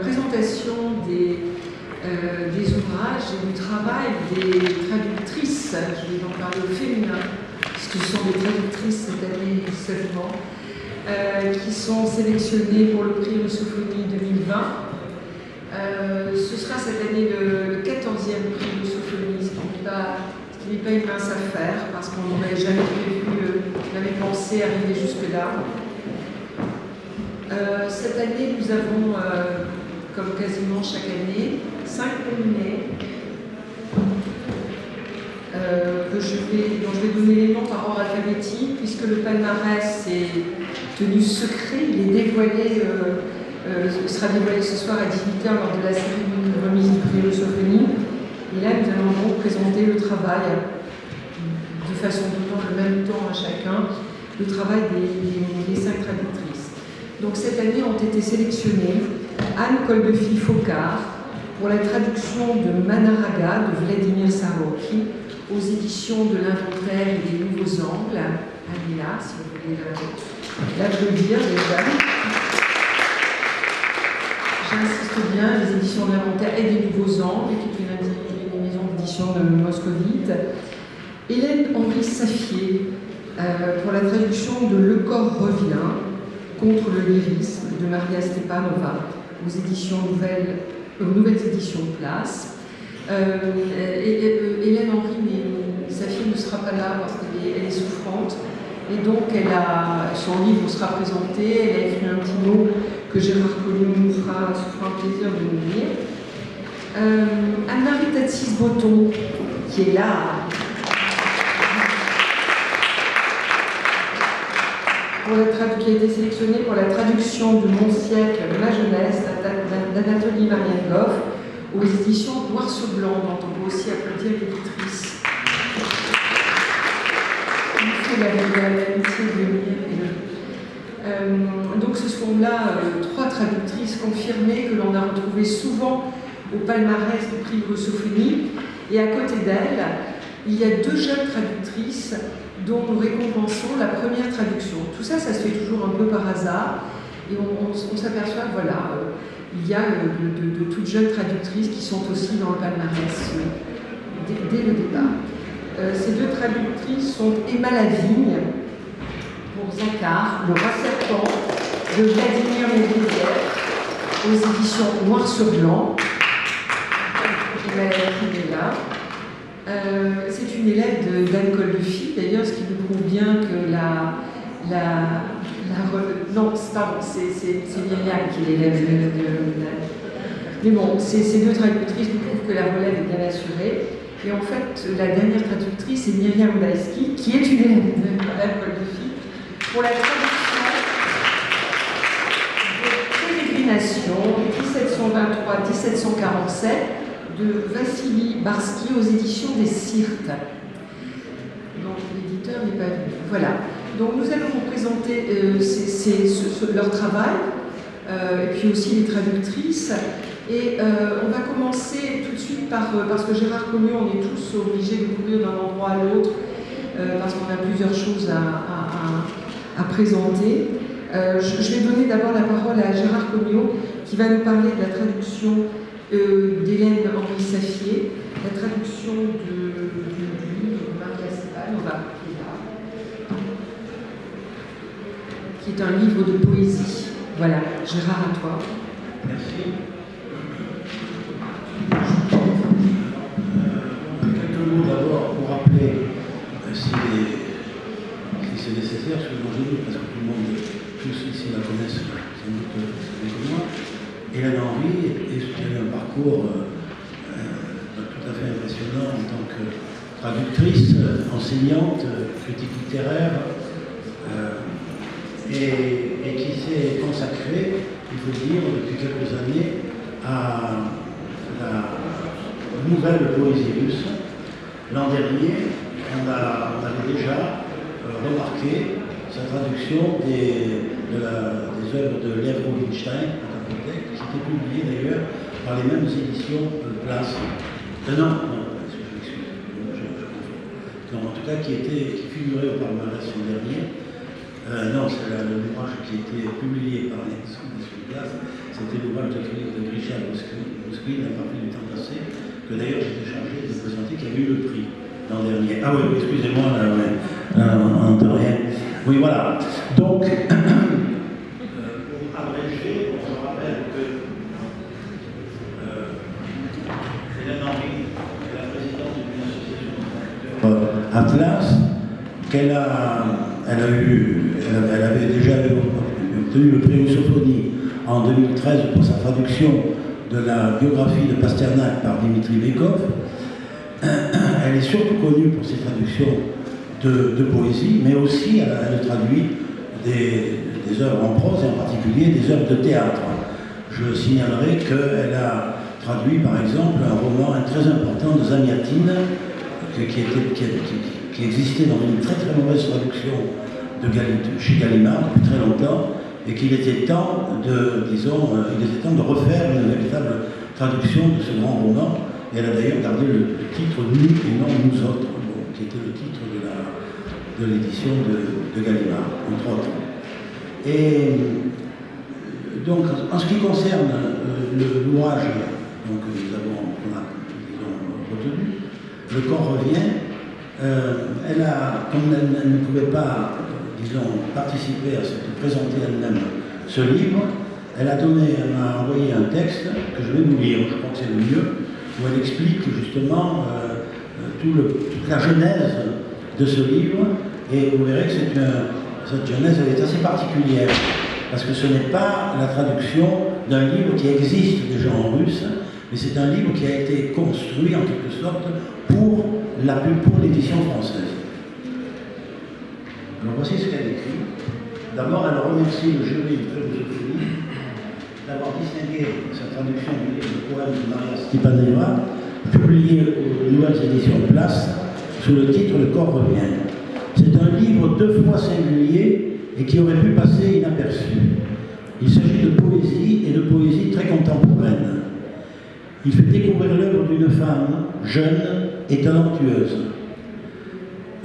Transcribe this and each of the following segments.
présentation des ouvrages et du travail des traductrices. Je vais en parler au féminin, puisque ce sont des traductrices cette année seulement, qui sont sélectionnées pour le prix Russophonie 2020. Ce sera cette année le 14e prix Russophonie, ce qui n'est pas une mince affaire, parce qu'on n'aurait jamais prévu, jamais pensé arriver jusque-là. Cette année, nous avons, comme quasiment chaque année, 5 nominés dont je vais donner les noms par ordre alphabétique, puisque le palmarès est tenu secret. Il est dévoilé, sera dévoilé ce soir à 18h lors de la cérémonie de remise du prix Russophonie. Et là, nous allons donc présenter le travail, de façon donnant le même temps à chacun, le travail des 5 traductrices. Donc cette année ont été sélectionnées Anne Koldefy-Focard pour la traduction de Manaraga de Vladimir Soroki aux éditions de l'Inventaire et des Nouveaux Angles. Elle est là, si vous voulez l'applaudir déjà. J'insiste bien, les éditions de l'Inventaire et des Nouveaux Angles, qui est une maison d'édition de moscovite. Hélène Henri Saffier pour la traduction de Le corps revient contre le lyrisme de Maria Stepanova aux éditions Nouvelles Éditions Place. Hélène Henri Saffier ne sera pas là parce qu'elle est souffrante et donc son livre sera présenté. Elle a écrit un petit mot que Gérard Collioure nous fera plaisir de nous lire. Anne-Marie Tatsis-Botton qui est là. Qui a été sélectionnée pour la traduction de Mon siècle, ma jeunesse, d'Anatoly Mariengoff, aux éditions Noir sur Blanc, dont on peut aussi applaudir l'éditrice. Il fait l'amitié de venir. Donc ce sont là 3 traductrices confirmées que l'on a retrouvées souvent au palmarès du prix Russophonie. Et à côté d'elles, il y a 2 jeunes traductrices dont nous récompensons la première traduction. Tout ça, ça se fait toujours un peu par hasard, et on s'aperçoit, voilà, il y a de toutes jeunes traductrices qui sont aussi dans le palmarès dès le départ. Ces 2 traductrices sont Emma Lavigne, pour Zakhar, Le roi serpent, de Vladimir Medvedev, aux éditions Noir sur Blanc. Emma Lavigne est là. C'est une élève d'Anne Koldefy, d'ailleurs, ce qui nous prouve bien que non, pardon, c'est Myriam qui est l'élève de mais bon, ces 2 traductrices nous prouvent que la relève est bien assurée. Et en fait, la dernière traductrice est Myriam Daïski, qui est une élève d'Anne Koldefy, pour la traduction de Pérégrination 1723-1747 de Vassili Barsky aux éditions des Sirtes. Donc l'éditeur n'est pas venu. Voilà. Donc nous allons vous présenter leur travail, et puis aussi les traductrices. Et on va commencer tout de suite parce que Gérard Collioure, on est tous obligés de courir d'un endroit à l'autre, parce qu'on a plusieurs choses à présenter. Je vais donner d'abord la parole à Gérard Collioure, qui va nous parler de la traduction d'Hélène Henri Saffier, la traduction du livre de Maria Stepanova, qui est un livre de poésie. Voilà, Gérard, à toi. Merci. Quelques mots d'abord pour rappeler, si c'est nécessaire, ce que j'ai dit, parce que tout le monde, tous ici la connaissent sans doute mieux que moi. Hélène Henry a eu un parcours tout à fait impressionnant en tant que traductrice, enseignante, critique littéraire, et qui s'est consacrée, il faut dire, depuis quelques années à la nouvelle poésie russe. L'an dernier, on avait déjà remarqué sa traduction des œuvres de Lev Rubinstein, qui était publié d'ailleurs par les mêmes éditions Place. En tout cas qui figurait au palmarès l'an dernier. Non, c'est l'ouvrage qui a été publié par l'édition des Sous-Glaces. C'était l'ouvrage de Richard Bosquin, La partie du temps passé, que d'ailleurs j'étais chargé de présenter, qui avait eu le prix l'an dernier. Ah oui, excusez-moi, en de rien. Oui, voilà. Donc, pour abréger, on se rappelle que Hélène Henry est la présidente d'une association Atlas, qu'elle avait déjà obtenu le prix Rusophonie en 2013 pour sa traduction de la biographie de Pasternak par Dimitri Bekov. Elle est surtout connue pour ses traductions de poésie, mais aussi elle traduit des œuvres en prose, et en particulier des œuvres de théâtre. Je signalerai qu'elle a traduit par exemple un roman très important de Zamiatine, qui existait dans une très très mauvaise traduction chez Gallimard depuis très longtemps, et qu'il était temps de refaire une véritable traduction de ce grand roman. Et elle a d'ailleurs gardé le titre « Nous et non nous autres », qui était le titre de l'édition de Gallimard, entre autres. Et donc, en ce qui concerne l'ouvrage qu'on a retenu, Le corps revient, comme elle ne pouvait pas, participer à présenter elle-même ce livre, elle m'a envoyé un texte que je vais vous lire, je crois que c'est le mieux, où elle explique justement toute la genèse de ce livre, et vous verrez que cette genèse elle est assez particulière, parce que ce n'est pas la traduction d'un livre qui existe déjà en russe, mais c'est un livre qui a été construit en quelque sorte pour l'édition française. Alors voici ce qu'elle écrit. D'abord, elle remercie le jury du prix Rusophonie d'avoir distingué sa traduction du livre de poèmes de Maria Stepanova, publié aux nouvelles éditions Place, sous le titre Le corps revient. C'est un livre 2 fois singulier et qui aurait pu passer inaperçu. Il s'agit de poésie, et de poésie très contemporaine. Il fait découvrir l'œuvre d'une femme jeune et talentueuse.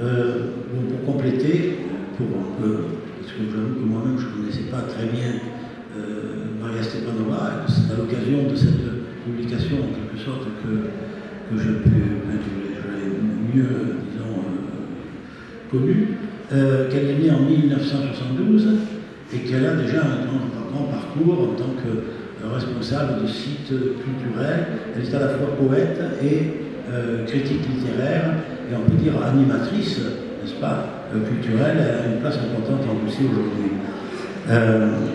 Pour compléter, parce que j'avoue que moi-même je ne connaissais pas très bien Maria Stepanova, c'est à l'occasion de cette publication en quelque sorte que je l'ai mieux, connue, qu'elle est née en 1972 et qu'elle a déjà un grand parcours en tant que responsable de sites culturels. Elle est à la fois poète et critique littéraire, et on peut dire animatrice, n'est-ce pas, culturelle. Elle a une place importante en Russie aujourd'hui.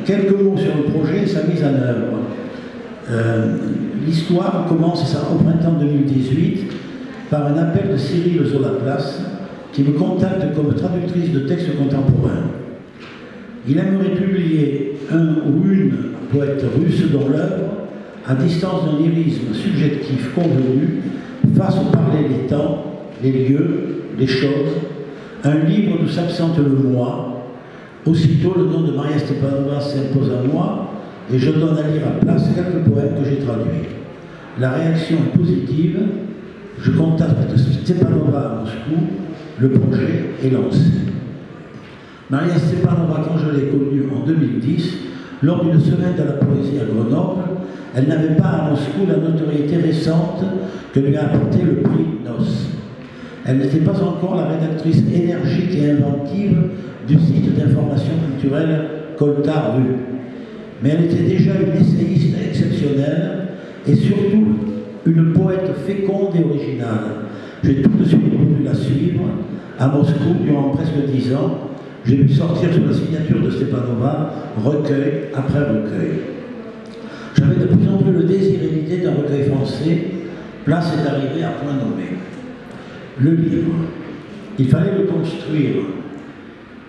Quelques mots sur le projet et sa mise en œuvre. L'histoire commence au printemps 2018 par un appel de Cyril Zolaplas qui me contacte comme traductrice de textes contemporains. Il aimerait publier un ou une poète russe dont l'œuvre, à distance d'un lyrisme subjectif convenu, fasse parler les temps, les lieux, les choses, un livre d'où s'absente le moi. Aussitôt, le nom de Maria Stepanova s'impose à moi, et je donne à lire à Place quelques poèmes que j'ai traduits. La réaction est positive, je contacte Stepanova à Moscou, le projet est lancé. Maria Stepanova, quand je l'ai connue en 2010, lors d'une semaine de la poésie à Grenoble, elle n'avait pas à Moscou la notoriété récente que lui a apporté le prix NOS. Elle n'était pas encore la rédactrice énergique et inventive du site d'information culturelle Kolta Rue. Mais elle était déjà une essayiste exceptionnelle et surtout une poète féconde et originale. J'ai tout de suite voulu la suivre à Moscou durant presque 10 ans. J'ai vu sortir sous la signature de Stepanova recueil après recueil. J'avais de plus en plus le désir et l'idée d'un recueil français. Place est arrivée à point nommé. Le livre. Il fallait le construire.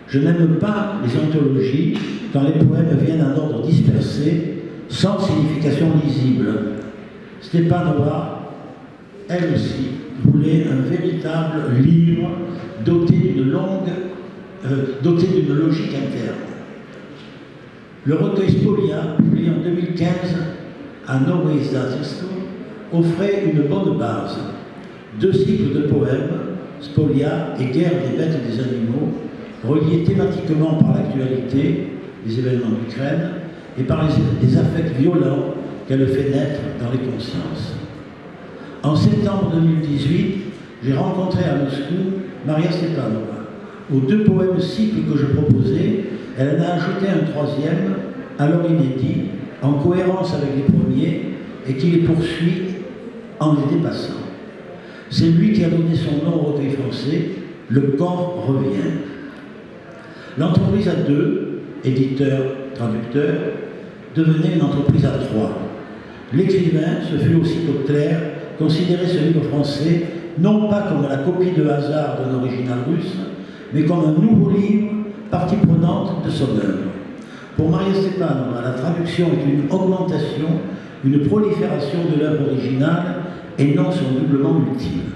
Je n'aime pas les anthologies quand les poèmes viennent en ordre dispersé, sans signification lisible. Stepanova, elle aussi, voulait un véritable livre doté d'une logique interne. Le recueil Spolia, publié en 2015 à Nowe Izdательstvo, offrait une bonne base. 2 cycles de poèmes, Spolia et Guerre des bêtes et des animaux, reliés thématiquement par l'actualité, les événements d'Ukraine, et par les affects violents qu'elle fait naître dans les consciences. En septembre 2018, j'ai rencontré à Moscou Maria Stepanova. Aux 2 poèmes cycles que je proposais, elle en a ajouté un 3e, alors inédit, en cohérence avec les premiers, et qui les poursuit en les dépassant. C'est lui qui a donné son nom au recueil français, Le corps revient. L'entreprise à 2, éditeur, traducteur, devenait une entreprise à 3. L'écrivain se fut aussitôt clair, considérer ce livre français non pas comme la copie de hasard d'un original russe, mais comme un nouveau livre, partie prenante de son œuvre. Pour Maria Stepanova, la traduction est une augmentation, une prolifération de l'œuvre originale et non son doublement ultime.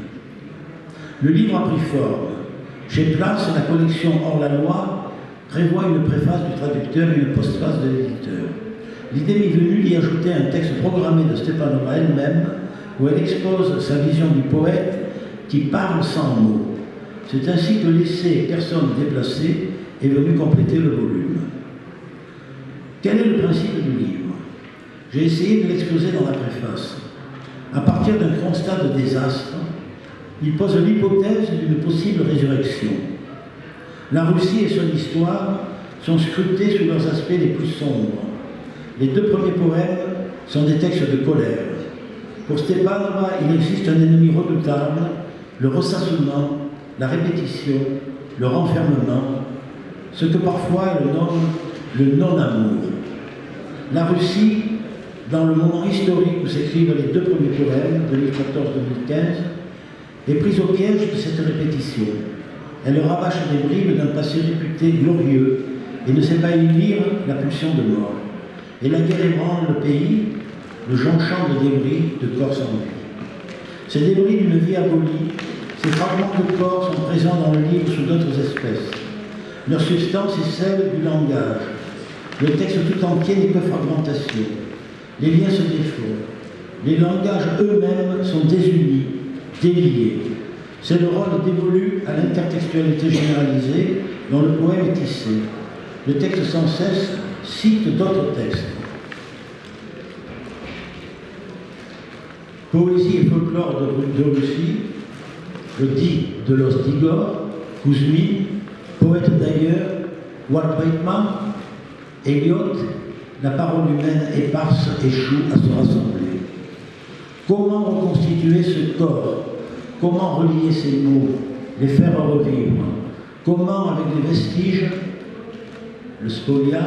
Le livre a pris forme. Chez Place, la collection Hors la loi prévoit une préface du traducteur et une postface de l'éditeur. L'idée m'est venue d'y ajouter un texte programmé de Stepanova elle-même, où elle expose sa vision du poète qui parle sans mots. C'est ainsi que l'essai Personne déplacée est venu compléter le volume. Quel est le principe du livre? J'ai essayé de l'exposer dans la préface. À partir d'un constat de désastre, il pose l'hypothèse d'une possible résurrection. La Russie et son histoire sont scrutées sous leurs aspects les plus sombres. Les 2 premiers poèmes sont des textes de colère. Pour Stepanova, il existe un ennemi redoutable, le ressassement, la répétition, le renfermement, ce que parfois elle nomme le non-amour. La Russie, dans le moment historique où s'écrivent les 2 premiers poèmes, 2014-2015, est prise au piège de cette répétition. Elle rabâche des bribes d'un passé réputé glorieux et ne sait pas y lire la pulsion de mort. Et la guerre ébranle le pays, le jonchant de débris de corps sans vie. Ces débris d'une vie abolie, ces fragments de corps sont présents dans le livre sous d'autres espèces. Leur substance est celle du langage. Le texte tout entier n'est que fragmentation. Les liens se défont. Les langages eux-mêmes sont désunis, déliés. C'est le rôle dévolu à l'intertextualité généralisée dont le poème est tissé. Le texte sans cesse cite d'autres textes. Poésie et folklore de Russie, le dit de Los d'Igor, Kouzmine, poète d'ailleurs, Walt Whitman, Eliot, la parole humaine éparse échoue à se rassembler. Comment reconstituer ce corps? Comment relier ces mots, les faire revivre? Comment, avec les vestiges, le spolia,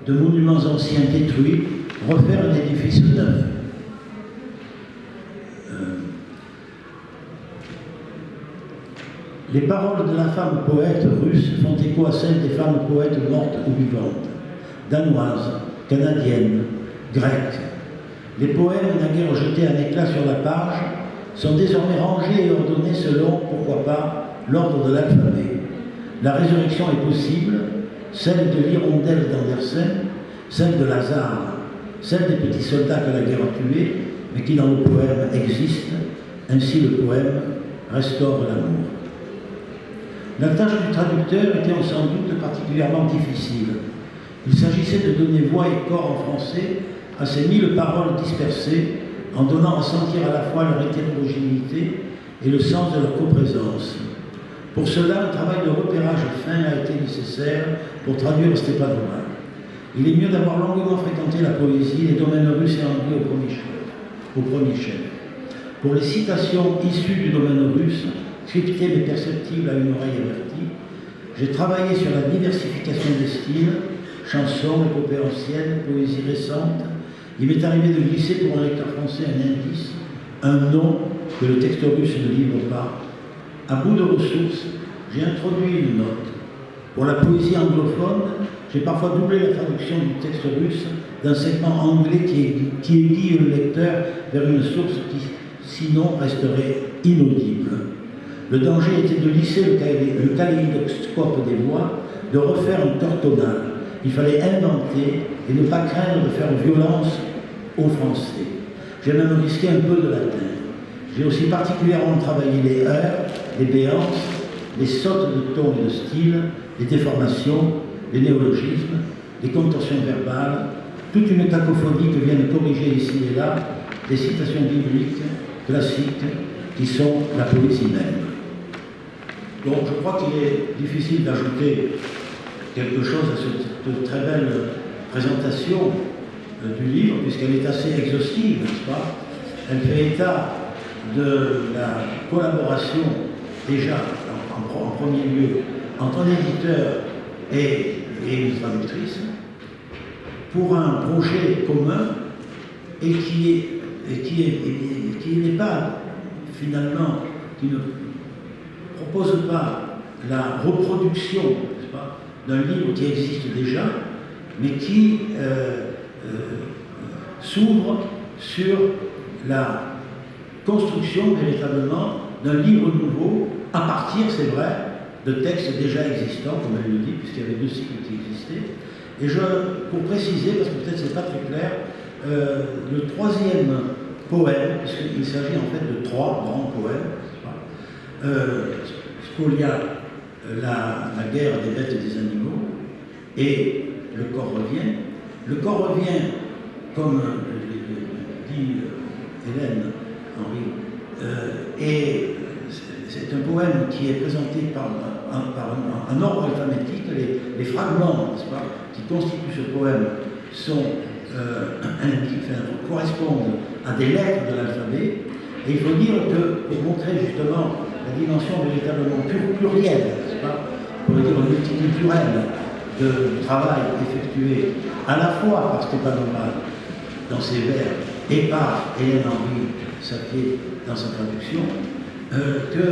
de monuments anciens détruits, refaire un édifice neuf? Les paroles de la femme poète russe font écho à celles des femmes poètes mortes ou vivantes, danoises, canadiennes, grecques. Les poèmes naguère jetés en éclat sur la page sont désormais rangés et ordonnés selon, pourquoi pas, l'ordre de l'alphabet. La résurrection est possible, celle de l'hirondelle d'Andersen, celle de Lazare, celle des petits soldats que la guerre a tués, mais qui dans le poème existent. Ainsi le poème restaure l'amour. La tâche du traducteur était sans doute particulièrement difficile. Il s'agissait de donner voix et corps en français à ces 1000 paroles dispersées, en donnant à sentir à la fois leur hétérogénéité et le sens de leur coprésence. Pour cela, un travail de repérage fin a été nécessaire pour traduire Stepanova. Il est mieux d'avoir longuement fréquenté la poésie, les domaines russes et anglais au premier chef. Pour les citations issues du domaine russe, cryptées mais perceptibles à une oreille avertie, j'ai travaillé sur la diversification des styles, chansons, épopées anciennes, poésie récente. Il m'est arrivé de glisser pour un lecteur français un indice, un nom que le texte russe ne livre pas. À bout de ressources, j'ai introduit une note. Pour la poésie anglophone, j'ai parfois doublé la traduction du texte russe d'un segment anglais qui aiguille le lecteur vers une source qui, sinon, resterait inaudible. Le danger était de lisser le kaléidoscope des voix, de refaire un corps tonal. Il fallait inventer et ne pas craindre de faire violence au français. J'ai même risqué un peu de latin. J'ai aussi particulièrement travaillé les heures, les béances, les sautes de ton et de style, les déformations, les néologismes, les contorsions verbales, toute une cacophonie que viennent corriger ici et là des citations bibliques, classiques, qui sont la poésie même. Donc je crois qu'il est difficile d'ajouter quelque chose à cette très belle présentation du livre, puisqu'elle est assez exhaustive, n'est-ce pas? Elle fait état de la collaboration, déjà en premier lieu, entre un éditeur et une traductrice, pour un projet commun et qui n'est pas, finalement, qui ne propose pas la reproduction, n'est-ce pas, d'un livre qui existe déjà, mais qui s'ouvre sur la construction véritablement d'un livre nouveau à partir, c'est vrai, de textes déjà existants, comme elle le dit, puisqu'il y avait 2 cycles qui existaient. Et pour préciser, parce que peut-être c'est pas très clair, le 3e poème, puisqu'il s'agit en fait de 3 grands poèmes, Spolia, la guerre des bêtes et des animaux, et le corps revient. Le corps revient, comme dit Hélène Henry, et c'est un poème qui est présenté par un ordre alphabétique. Les fragments, n'est-ce pas, qui constituent ce poème correspondent à des lettres de l'alphabet. Et il faut dire que, pour montrer justement la dimension véritablement plurielle, n'est-ce pas, pour dire multiculturelle, de travail effectué à la fois par Stéphane Omar dans ses vers et par Hélène Henry Sapier dans sa traduction, que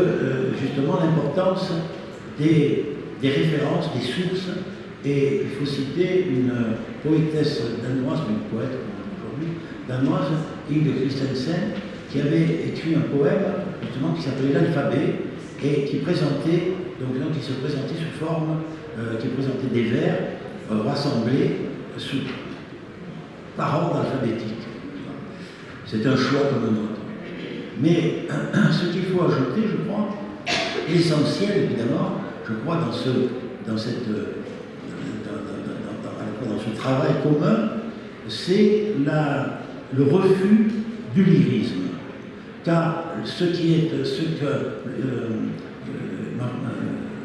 justement l'importance des références, des sources, et il faut citer une poétesse danoise, une poète aujourd'hui, danoise, Inge Christensen, qui avait écrit un poème justement qui s'appelait L'Alphabet et qui présentait, qui se présentait sous forme, qui présentait des vers rassemblés sous par ordre alphabétique. C'est un choix comme un autre. Mais ce qu'il faut ajouter, je crois, l'essentiel évidemment, je crois, dans ce travail commun, c'est le refus du lyrisme. Car ce que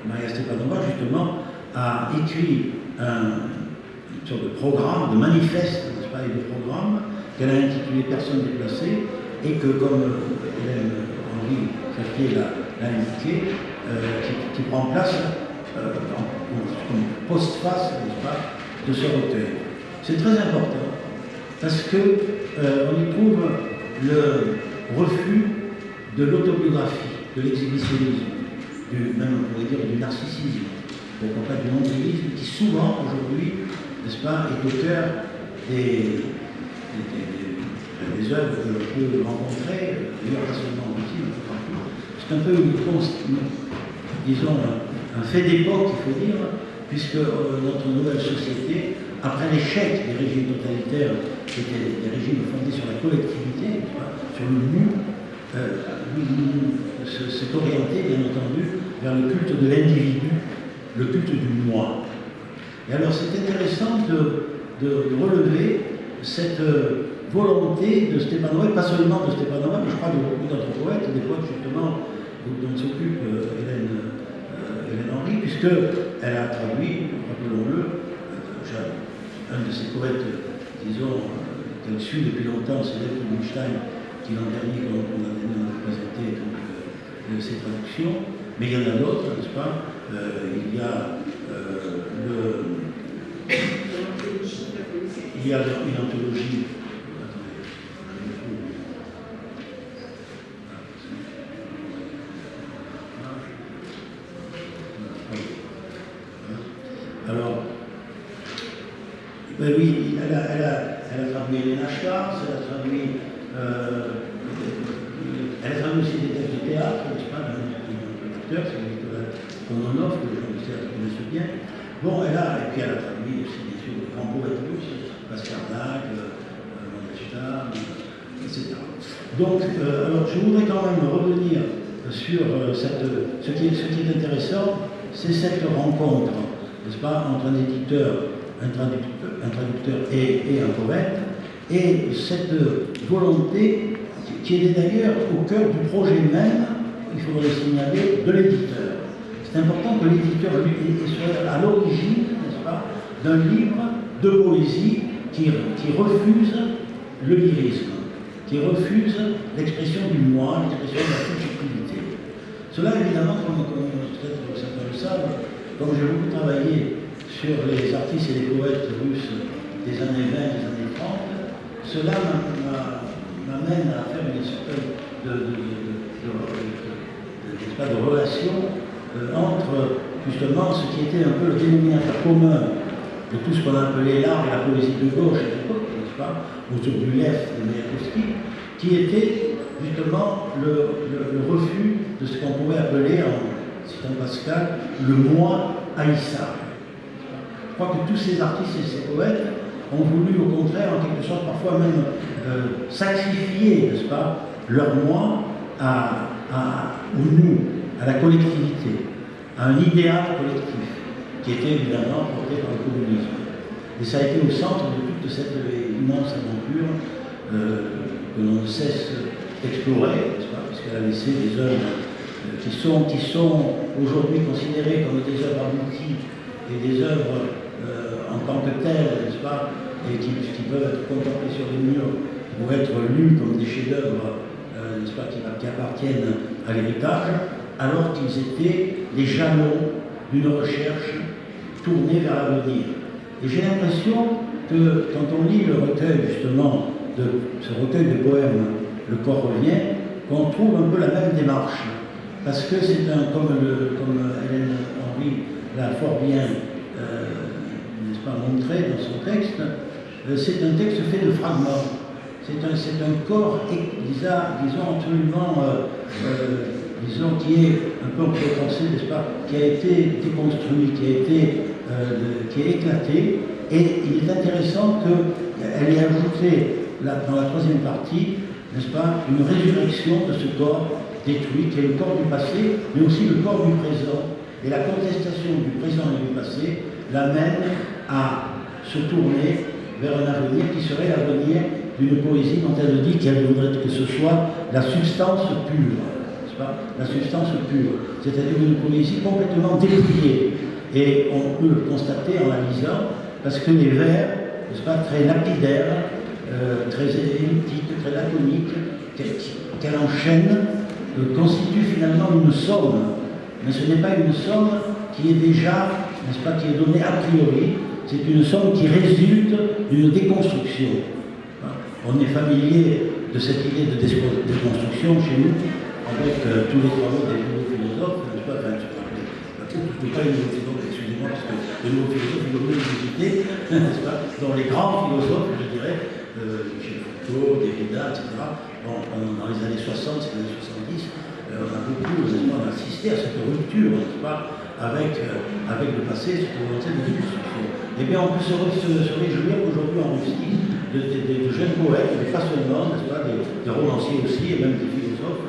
Maria Stepanova, justement, a écrit une sorte de programme, de manifeste, n'est-ce pas, et de programme, qu'elle a intitulé Personne déplacée, et que, comme Hélène Henry Sapier l'a indiqué, qui prend place comme postface, n'est-ce pas, de ce recueil. C'est très important, parce que on y trouve le refus de l'autobiographie, de l'exhibitionnisme, même on pourrait dire du narcissisme, pourquoi pas du nombrilisme, qui souvent aujourd'hui, n'est-ce pas, est au cœur des œuvres que l'on peut rencontrer, d'ailleurs pas seulement ici, mais partout. C'est un peu disons, un fait d'époque, il faut dire, puisque notre nouvelle société, après l'échec des régimes totalitaires, qui étaient des régimes fondés sur la collectivité, sur le nous, s'est orienté, bien entendu, vers le culte de l'individu, le culte du moi. Et alors c'est intéressant de relever cette volonté de Stepanova, et pas seulement de Stepanova, mais je crois de beaucoup d'autres poètes, des poètes justement dont s'occupe Hélène Henry, puisqu'elle a traduit, rappelons-le, un de ces poètes, disons, qu'elle suit depuis longtemps, c'est Lev Rubinstein, qui l'an dernier, on a présenté ses traductions, mais il y en a d'autres, n'est-ce pas? Il y a une anthologie. Alors, ben oui, elle a traduit Elena Schwartz, elle a traduit aussi des textes de théâtre, n'est-ce pas, d'un acteur, c'est Nicolas Kononov, que les gens du théâtre connaissent bien. Bon, et puis elle a traduit aussi, bien sûr, des grands poètes russes, Pasternak, Mandelstam, etc. Donc, alors, je voudrais quand même revenir sur ce qui est intéressant, c'est cette rencontre, n'est-ce pas, entre un traducteur et un poète, et cette volonté qui est d'ailleurs au cœur du projet même, il faudrait le signaler, de l'éditeur. C'est important que l'éditeur soit à l'origine, n'est-ce pas, d'un livre de poésie qui refuse le lyrisme, qui refuse l'expression du moi, l'expression de la subjectivité. Cela, évidemment, comme certains le savent, comme j'ai beaucoup travaillé sur les artistes et les poètes russes des années 20 et des années 30, cela m'amène à faire une sorte de relation entre justement ce qui était un peu le dénominateur commun de tout ce qu'on appelait l'art et la poésie de gauche à l'époque, n'est-ce pas, autour du Lev et Mayakovsky, qui était justement le refus de ce qu'on pourrait appeler, en citant Pascal, le moi haïssable. Je crois que tous ces artistes et ces poètes ont voulu, au contraire, en quelque sorte, parfois même sacrifier, n'est-ce pas, leur moi au nous, à la collectivité, à un idéal collectif, qui était évidemment porté par le communisme. Et ça a été au centre de toute cette immense aventure que l'on ne cesse d'explorer, n'est-ce pas, puisqu'elle a laissé des œuvres qui sont aujourd'hui considérées comme des œuvres abouties et des œuvres en tant que telles, n'est-ce pas, et qui peuvent être contemplées sur les murs ou être lues comme des chefs-d'œuvre, n'est-ce pas, qui appartiennent à l'héritage, alors qu'ils étaient les jalons d'une recherche tournée vers l'avenir. Et j'ai l'impression que quand on lit le recueil, justement, de ce recueil de poèmes, Le corps revient, qu'on trouve un peu la même démarche. Parce que c'est comme Hélène Henry l'a fort bien n'est-ce pas, montré dans son texte, c'est un texte fait de fragments. C'est un corps, disons, absolument, disons, qui est un peu, on peut penser, n'est-ce pas, qui a été déconstruit, qui est éclaté. Et il est intéressant qu'elle ait ajouté, dans la troisième partie, n'est-ce pas, une résurrection de ce corps détruit, qui est le corps du passé, mais aussi le corps du présent. Et la contestation du présent et du passé l'amène à se tourner vers un avenir qui serait l'avenir d'une poésie dont elle dit qu'elle voudrait que ce soit la substance pure, n'est-ce pas, la substance pure, c'est-à-dire une poésie complètement dépouillée. Et on peut le constater en la lisant, parce que les vers, n'est-ce pas, très lapidaires, très elliptiques, très laconiques, qu'elle enchaîne, constituent finalement une somme. Mais ce n'est pas une somme qui est déjà, n'est-ce pas, qui est donnée a priori, c'est une somme qui résulte d'une déconstruction. On est familier de cette idée de déconstruction chez nous, avec tous les travaux des nouveaux philosophes, n'est-ce pas, enfin, pas les nouveaux philosophes, excusez-moi, parce que les nouveaux philosophes, ils ont mieux visité, n'est-ce pas, dans les grands philosophes, je dirais, Michel Foucault, Derrida, etc. Bon, dans les années 60, les années 70, on a beaucoup assisté à cette rupture, n'est-ce pas, avec le passé, cette volonté de déconstruction. Eh bien, on peut se réjouir qu'aujourd'hui en Russie, de jeunes poètes, mais pas seulement, n'est-ce pas, des romanciers aussi, et même des philosophes,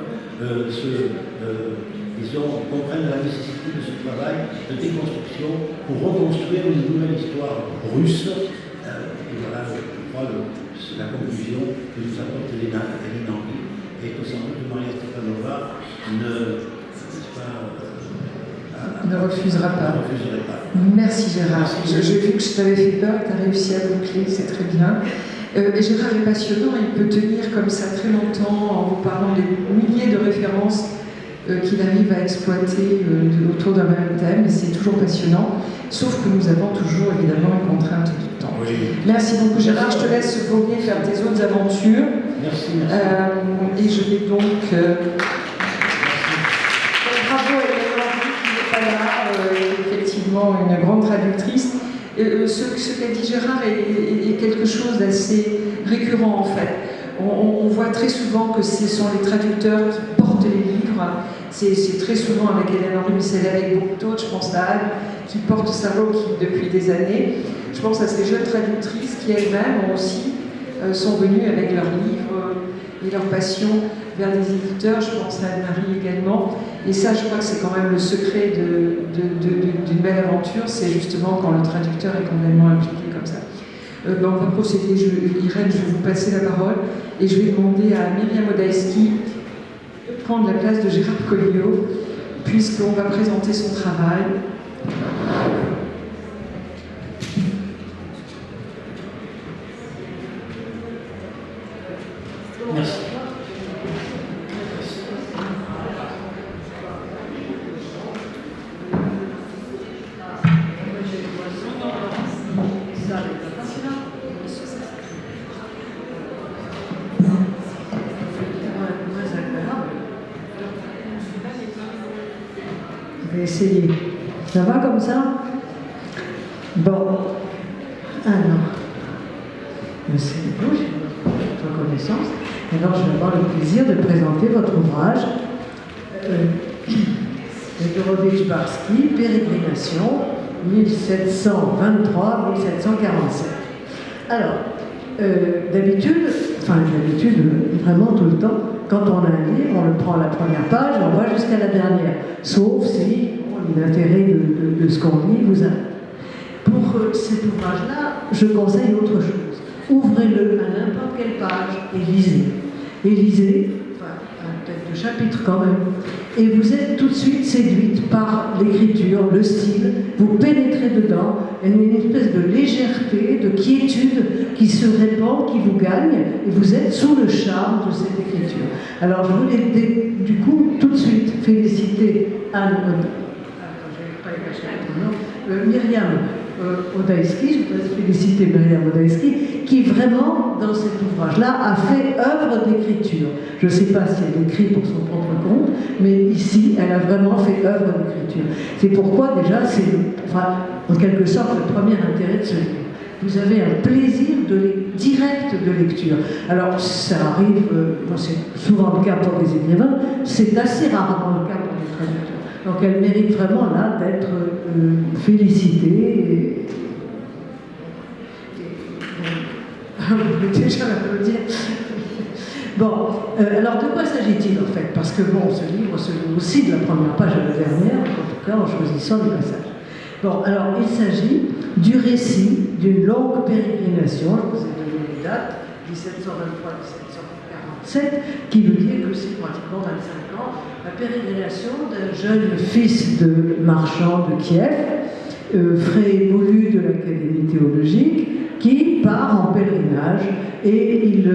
disons, comprennent la nécessité de ce travail de déconstruction pour reconstruire une nouvelle histoire russe. Et voilà, je crois, la conclusion que nous apporte Hélène Henry, et que sans doute Maria Stepanova ne refuserait pas. Merci Gérard. J'ai vu que je t'avais fait peur, tu as réussi à boucler, c'est très bien. Et Gérard est passionnant, il peut tenir comme ça très longtemps en vous parlant des milliers de références qu'il arrive à exploiter autour d'un même thème, et c'est toujours passionnant, sauf que nous avons toujours évidemment une contrainte de temps. Oui. Merci beaucoup Gérard, je te laisse voguer faire tes autres aventures. Merci. Et je vais donc... bravo à Hélène Henry qui n'est pas là, effectivement une grande traductrice. Ce qu'a dit Gérard est quelque chose d'assez récurrent en fait. On voit très souvent que ce sont les traducteurs qui portent les livres. C'est très souvent avec Hélène Henry, mais c'est avec beaucoup d'autres. Je pense à Anne qui porte Salo depuis des années. Je pense à ces jeunes traductrices qui elles-mêmes aussi sont venues avec leurs livres et leur passion vers des éditeurs. Je pense à Anne-Marie également. Et ça, je crois que c'est quand même le secret d'une belle aventure, c'est justement quand le traducteur est complètement impliqué comme ça. On va procéder. Irène, je vais vous passer la parole et je vais demander à Myriam Odaïski de prendre la place de Gérard Colliot, puisqu'on va présenter son travail. Merci. Je vais essayer. Ça va comme ça? Bon. Alors. C'est bon, j'ai votre reconnaissance. Alors, je vais avoir le plaisir de présenter votre ouvrage. Gorovic-Barski, Pérégrination, 1723-1747. Alors, d'habitude, vraiment tout le temps, quand on a un livre, on le prend à la première page et on va jusqu'à la dernière. Sauf si l'intérêt de ce qu'on lit vous a. Pour cet ouvrage-là, je conseille autre chose. Ouvrez-le à n'importe quelle page et lisez. Et lisez, enfin, peut-être de chapitre quand même. Et vous êtes tout de suite séduite par l'écriture, le style. Vous pénétrez dedans. Il y a une espèce de légèreté, de quiétude qui se répand, qui vous gagne. Et vous êtes sous le charme de cette écriture. Alors, je voulais du coup tout de suite féliciter Myriam Odaïski, je voudrais féliciter Myriam Odaïski, qui vraiment, dans cet ouvrage-là, a fait œuvre d'écriture. Je ne sais pas si elle écrit pour son propre compte, mais ici, elle a vraiment fait œuvre d'écriture. C'est pourquoi, déjà, c'est en quelque sorte le premier intérêt de ce livre. Vous avez un plaisir direct de lecture. Alors, ça arrive, c'est souvent le cas pour les écrivains, c'est assez rarement le cas pour les traducteurs. Donc elle mérite vraiment là d'être félicitée. Vous pouvez déjà l'applaudir. Bon, alors de quoi s'agit-il en fait? Parce que bon, ce livre se lit aussi de la première page à la dernière, en tout cas en choisissant les passages. Bon, alors il s'agit du récit d'une longue pérégrination, je vous ai donné les dates, 1723-1747, qui veut dire que c'est pratiquement 25 ans, la pérégrination d'un jeune fils de marchand de Kiev, frais émolu de l'Académie théologique, qui part en pèlerinage et il,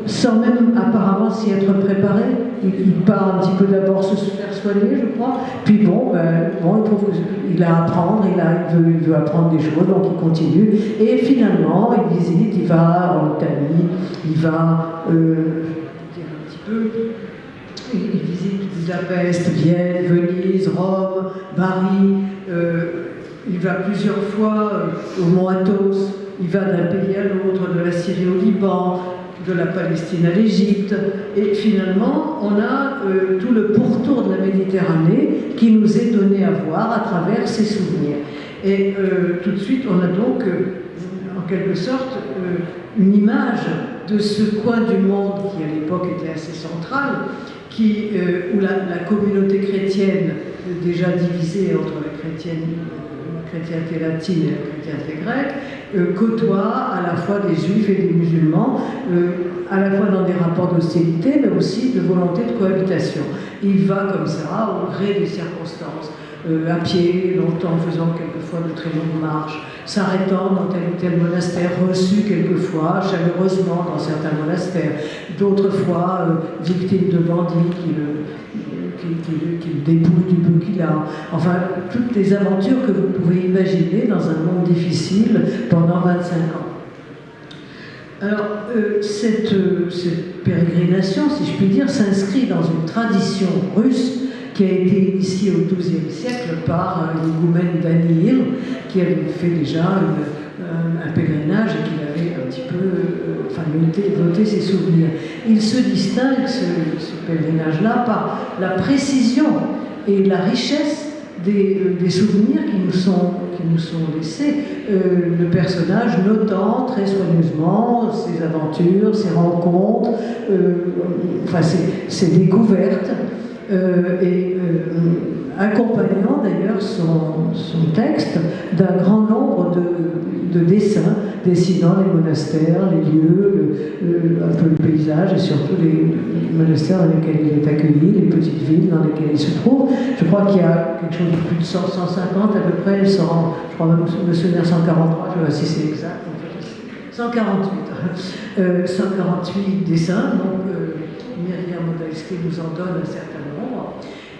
sans même apparemment s'y être préparé, il part un petit peu d'abord se faire soigner, je crois, puis il trouve qu'il a à apprendre, il veut apprendre des choses, donc il continue, et finalement il visite, il va en Italie, il va il visite Budapest, Vienne, Venise, Rome, Bari, il va plusieurs fois au mont Athos, il va d'un pays à l'autre, de la Syrie au Liban, de la Palestine à l'Égypte, et finalement on a tout le pourtour de la Méditerranée qui nous est donné à voir à travers ses souvenirs. Et tout de suite on a donc en quelque sorte une image de ce coin du monde qui à l'époque était assez central, où la communauté chrétienne, déjà divisée entre la chrétienté latine et la chrétienté grecque, côtoie à la fois des juifs et des musulmans, à la fois dans des rapports d'hostilité, mais aussi de volonté de cohabitation. Il va comme ça, au gré des circonstances, à pied, longtemps, faisant quelquefois de très longues marches, s'arrêtant dans tel ou tel monastère, reçu quelquefois, chaleureusement dans certains monastères, d'autres fois victime de bandits qui le dépouillent du peu qu'il a. Enfin, toutes les aventures que vous pouvez imaginer dans un monde difficile pendant 25 ans. Alors, cette pérégrination, si je puis dire, s'inscrit dans une tradition russe qui a été initiée au XIIe siècle par l'higoumène Daniyil, qui avait fait déjà un pèlerinage et qui avait un petit peu noté ses souvenirs. Il se distingue, ce pèlerinage-là, par la précision et la richesse des souvenirs qui nous sont laissés. Le personnage notant très soigneusement ses aventures, ses rencontres, enfin ses découvertes, et accompagnant d'ailleurs son texte d'un grand nombre de dessins, dessinant les monastères, les lieux, un peu le paysage et surtout les monastères dans lesquels il est accueilli, les petites villes dans lesquelles il se trouve. Je crois qu'il y a quelque chose de plus de 150 à peu près, je crois même me souvenir 143, je ne sais pas si c'est exact. 148 dessins, donc Myriam Modalski nous en donne un certain nombre.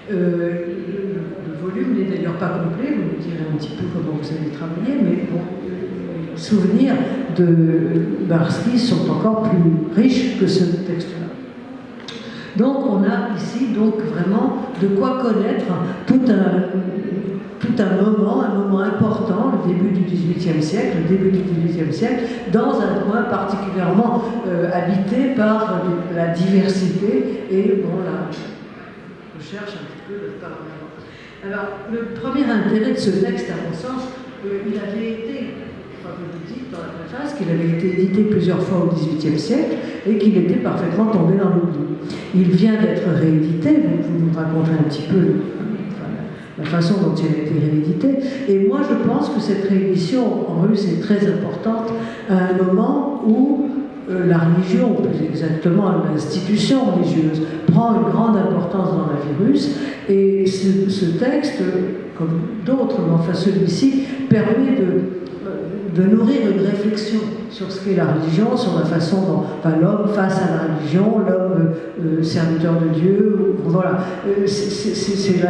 Le volume n'est d'ailleurs pas complet, vous me direz un petit peu comment vous allez travailler, mais bon, les souvenirs de Barsky sont encore plus riches que ce texte-là. Donc on a ici donc vraiment de quoi connaître tout un moment important, le début du XVIIIe siècle, dans un coin particulièrement habité par la diversité et bon, la recherche un petit peu de parlement. Alors, le premier intérêt de ce texte, à mon sens, il avait été, enfin, je vous dis dans la préface, qu'il avait été édité plusieurs fois au XVIIIe siècle et qu'il était parfaitement tombé dans l'oubli. Il vient d'être réédité, vous nous raconterez un petit peu la façon dont il a été réédité. Et moi, je pense que cette réédition en russe est très importante à un moment où la religion, ou plus exactement l'institution religieuse, prend une grande importance dans la vie russe. Et ce texte, comme d'autres, mais enfin celui-ci, permet de nourrir une réflexion sur ce qu'est la religion, sur la façon dont l'homme face à la religion, l'homme serviteur de Dieu, voilà. C'est à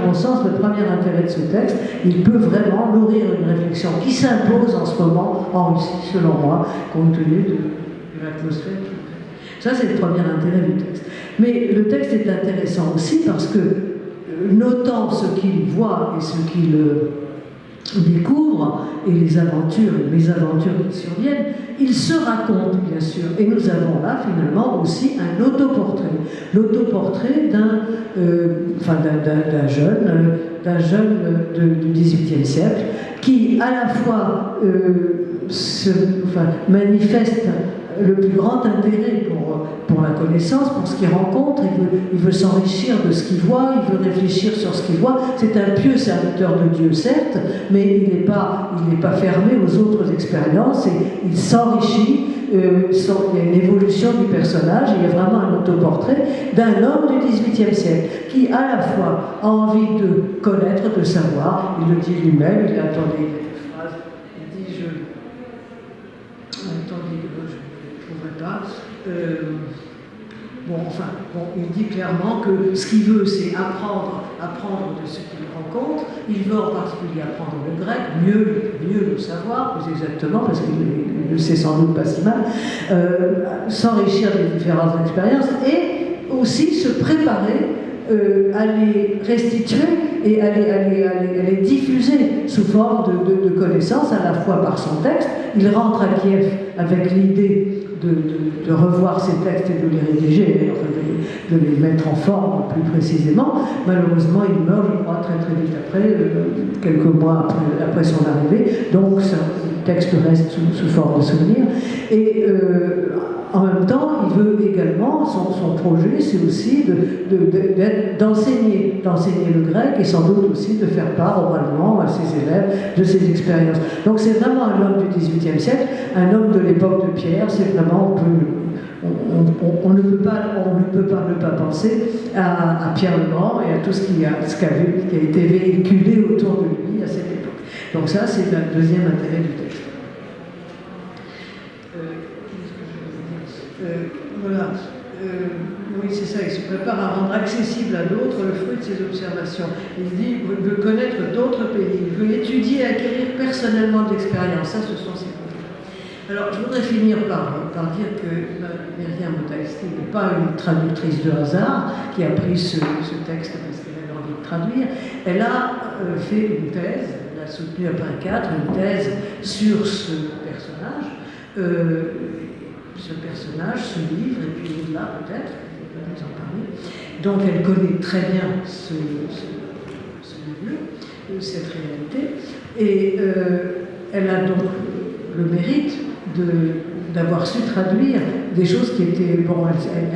mon sens, le premier intérêt de ce texte. Il peut vraiment nourrir une réflexion qui s'impose en ce moment en Russie, selon moi, compte tenu de l'atmosphère. Ça, c'est le premier intérêt du texte. Mais le texte est intéressant aussi parce que, notant ce qu'il voit et ce qu'il découvre, et les aventures et mésaventures qui surviennent, il se raconte, bien sûr. Et nous avons là, finalement, aussi un autoportrait. L'autoportrait d'un jeune du XVIIIe siècle, qui, à la fois, manifeste le plus grand intérêt pour la connaissance, pour ce qu'il rencontre. Il veut s'enrichir de ce qu'il voit, il veut réfléchir sur ce qu'il voit. C'est un pieux serviteur de Dieu, certes, mais il n'est pas fermé aux autres expériences et il s'enrichit. Il y a une évolution du personnage, il y a vraiment un autoportrait d'un homme du XVIIIe siècle qui, à la fois, a envie de connaître, de savoir. Il le dit lui-même, il a entendu une phrase, il dit il dit clairement que ce qu'il veut, c'est apprendre de ce qu'il rencontre. Il veut en particulier apprendre le grec, mieux le savoir, plus exactement, parce qu'il ne le sait sans doute pas si mal, s'enrichir des différentes expériences et aussi se préparer à les restituer et à les diffuser sous forme de connaissances, à la fois par son texte. Il rentre à Kiev avec l'idée de revoir ses textes et de les rédiger, de les mettre en forme plus précisément. Malheureusement, il meurt, je crois, très très vite après, quelques mois après son arrivée. Donc, le texte reste sous forme de souvenir. Et en même temps, il veut également, son projet, c'est aussi d'enseigner le grec et sans doute aussi de faire part oralement à ses élèves de ses expériences. Donc c'est vraiment un homme du XVIIIe siècle, un homme de l'époque de Pierre. C'est vraiment, on ne peut pas ne pas penser à Pierre le Grand et à tout ce qui a été véhiculé autour de lui à cette époque. Donc ça, c'est le deuxième intérêt du texte. Oui, c'est ça, il se prépare à rendre accessible à d'autres le fruit de ses observations. Il dit qu'il veut connaître d'autres pays, il veut étudier et acquérir personnellement de l'expérience. Ça, ce sont ses projets. Alors, je voudrais finir par dire que Myriam Modalski n'est pas une traductrice de hasard qui a pris ce texte parce qu'elle avait envie de traduire. Elle a fait une thèse, elle a soutenu à Paris 4, une thèse sur ce personnage. Ce livre, et puis au-delà peut-être, elle va nous en parler. Donc elle connaît très bien ce de cette réalité. Et elle a donc le mérite d'avoir su traduire des choses qui étaient... Bon,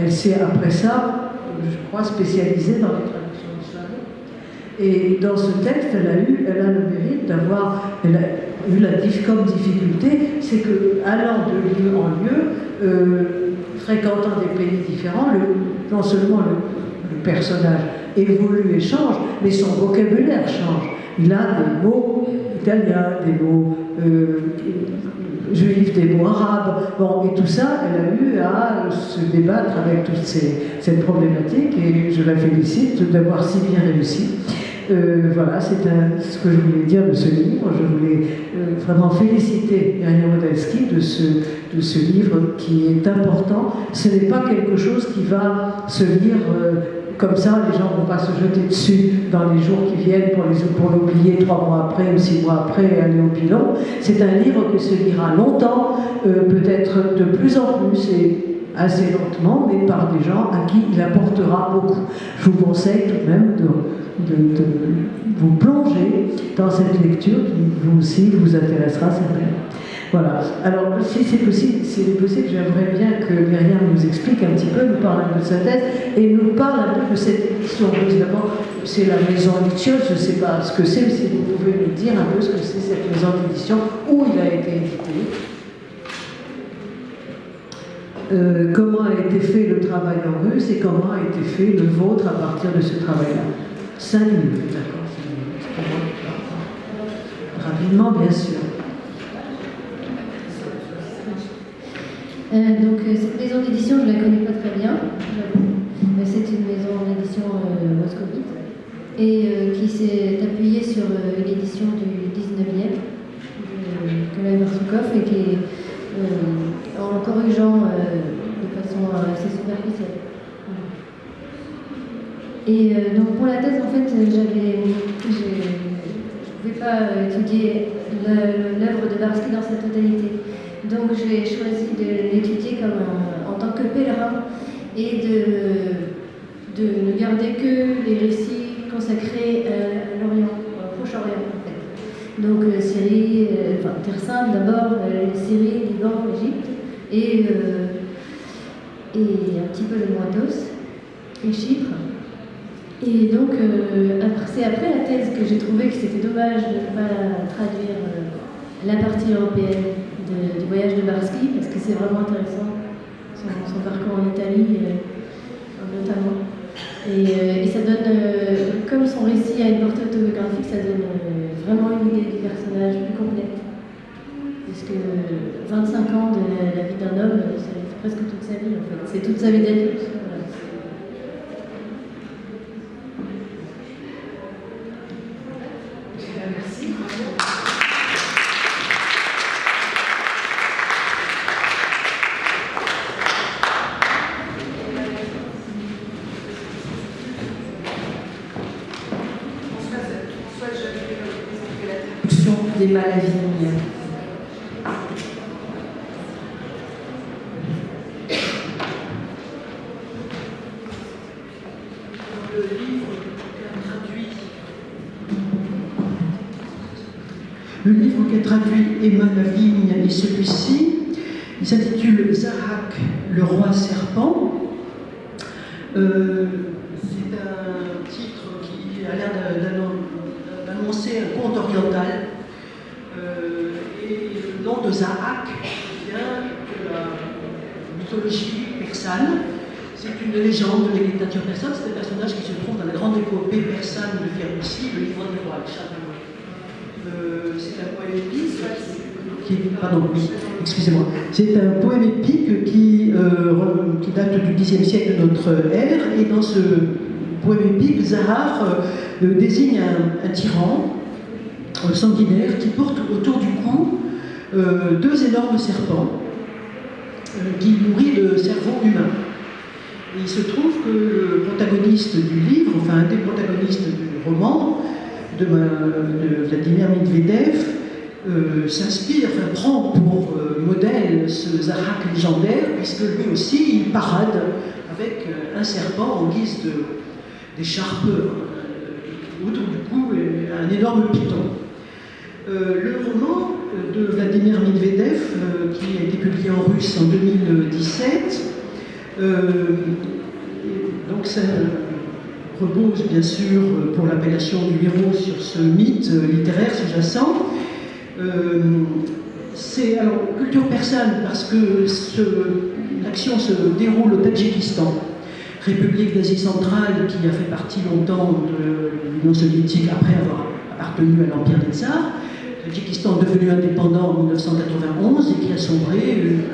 elle s'est après ça, je crois, spécialisée dans les traductions islamiques. Et dans ce texte, elle a le mérite d'avoir... Elle a eu comme difficulté, c'est qu'allant de lieu en lieu, fréquentant des pays différents, non seulement le personnage évolue et change, mais son vocabulaire change. Il a des mots italiens, des mots juifs, des mots arabes. Bon, et tout ça, elle a eu à se débattre avec toutes cette problématique, et je la félicite d'avoir si bien réussi. Voilà, c'est ce que je voulais dire de ce livre. Je voulais vraiment féliciter Myriam Odalski de ce livre qui est important. Ce n'est pas quelque chose qui va se lire comme ça, les gens ne vont pas se jeter dessus dans les jours qui viennent pour l'oublier 3 mois après ou 6 mois après et aller au pilon. C'est un livre qui se lira longtemps, peut-être de plus en plus et assez lentement, mais par des gens à qui il apportera beaucoup. Je vous conseille tout de même de vous plonger dans cette lecture qui vous aussi vous intéressera certainement. Voilà. Alors, si c'est possible, j'aimerais bien que Myriam nous explique un petit peu, nous parle un peu de sa thèse et nous parle un peu de cette édition. D'abord, c'est la maison édition, je ne sais pas ce que c'est, mais si vous pouvez nous dire un peu ce que c'est cette maison d'édition, où il a été édité. Comment a été fait le travail en russe et comment a été fait le vôtre à partir de ce travail-là. 5 minutes, d'accord. Rapidement, bien sûr. Donc cette maison d'édition, je ne la connais pas très bien, mais c'est une maison d'édition moscovite et qui s'est appuyée sur l'édition du 19e de Nikolai Barsukov et qui est en corrigeant de façon assez superficielle. Et donc pour la thèse, en fait, je ne pouvais pas étudier l'œuvre de Barsky dans sa totalité. Donc j'ai choisi de l'étudier en tant que pèlerin et de ne garder que les récits consacrés à l'Orient, au Proche-Orient en fait. Donc Syrie, Terre Sainte d'abord, Syrie, Liban, Égypte et un petit peu le Moatos et Chypre. Et donc c'est après la thèse que j'ai trouvé que c'était dommage de ne pas traduire la partie européenne du voyage de Barsky, parce que c'est vraiment intéressant, son parcours en Italie notamment. Et ça donne, comme son récit a une portée autobiographique, ça donne vraiment une idée du personnage plus complète. Parce que 25 ans de la vie d'un homme, c'est presque toute sa vie en fait. C'est toute sa vie d'adulte. Voilà. Merci. Des maladies. Le livre qu'a traduit Emma Lavigne est celui-ci. Il s'intitule Zahak, le roi serpent. C'est un titre qui a l'air d'annoncer un conte oriental. Et le nom de Zahak vient de la mythologie persane. C'est une légende de la littérature persane. C'est un personnage qui se trouve dans la grande épopée persane de Firdusi, le livre des rois, c'est un poème épique excusez-moi. C'est un poème épique qui date du Xe siècle de notre ère. Et dans ce poème épique, Zahar désigne un tyran sanguinaire qui porte autour du cou 2 énormes serpents qui nourrit le cerveau humain. Et il se trouve que le protagoniste du livre, enfin un des protagonistes du roman, de Vladimir Medvedev, s'inspire, prend pour modèle ce Zahak légendaire, puisque lui aussi il parade avec un serpent en guise d'écharpe autour du cou un énorme python. Le roman de Vladimir Medvedev, qui a été publié en russe en 2017, donc ça repose bien sûr pour l'appellation du héros sur ce mythe littéraire sous-jacent. C'est alors culture persane parce que l'action se déroule au Tadjikistan, République d'Asie centrale qui a fait partie longtemps de l'Union soviétique après avoir appartenu à l'Empire des Tsars. Le Tadjikistan est devenu indépendant en 1991 et qui a sombré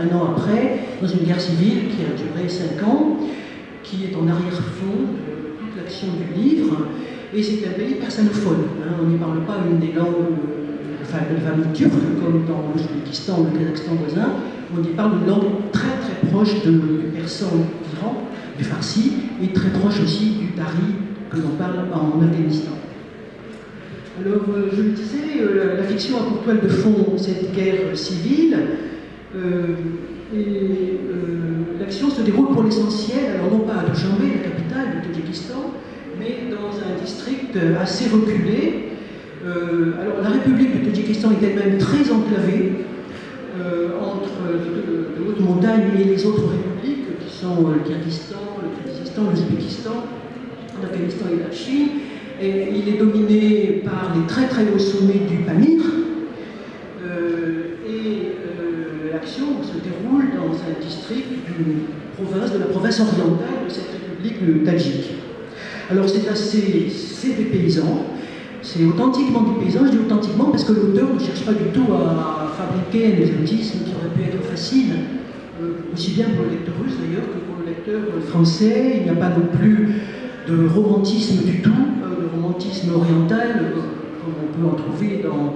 un an après dans une guerre civile qui a duré 5 ans, qui est en arrière-fond de toute l'action du livre. Et c'est un pays persanophone. On n'y parle pas une des langues de famille turque, comme dans l'Ouzbékistan ou le Kazakhstan voisin. On y parle une langue très très proche du persan d'Iran, du farsi, et très proche aussi du dari que l'on parle en Afghanistan. Alors, je le disais, la fiction a pour toile de fond cette guerre civile, et l'action se déroule pour l'essentiel, alors non pas à Dushanbe, la capitale du Tadjikistan, mais dans un district assez reculé. Alors, la République du Tadjikistan est elle-même très enclavée entre de hautes montagnes et les autres républiques, qui sont le Kyrgyzstan, le Kyrgyzstan, l'Ouzbékistan, l'Afghanistan et la Chine. Et il est dominé par les très très hauts sommets du Pamir. L'action se déroule dans un district de la province orientale de cette république tadjik. Alors c'est des paysans, c'est authentiquement des paysans. Je dis authentiquement parce que l'auteur ne cherche pas du tout à fabriquer un exotisme qui aurait pu être facile, aussi bien pour le lecteur russe d'ailleurs que pour le lecteur français. Il n'y a pas non plus de romantisme du tout, de romantisme oriental, comme on peut en trouver dans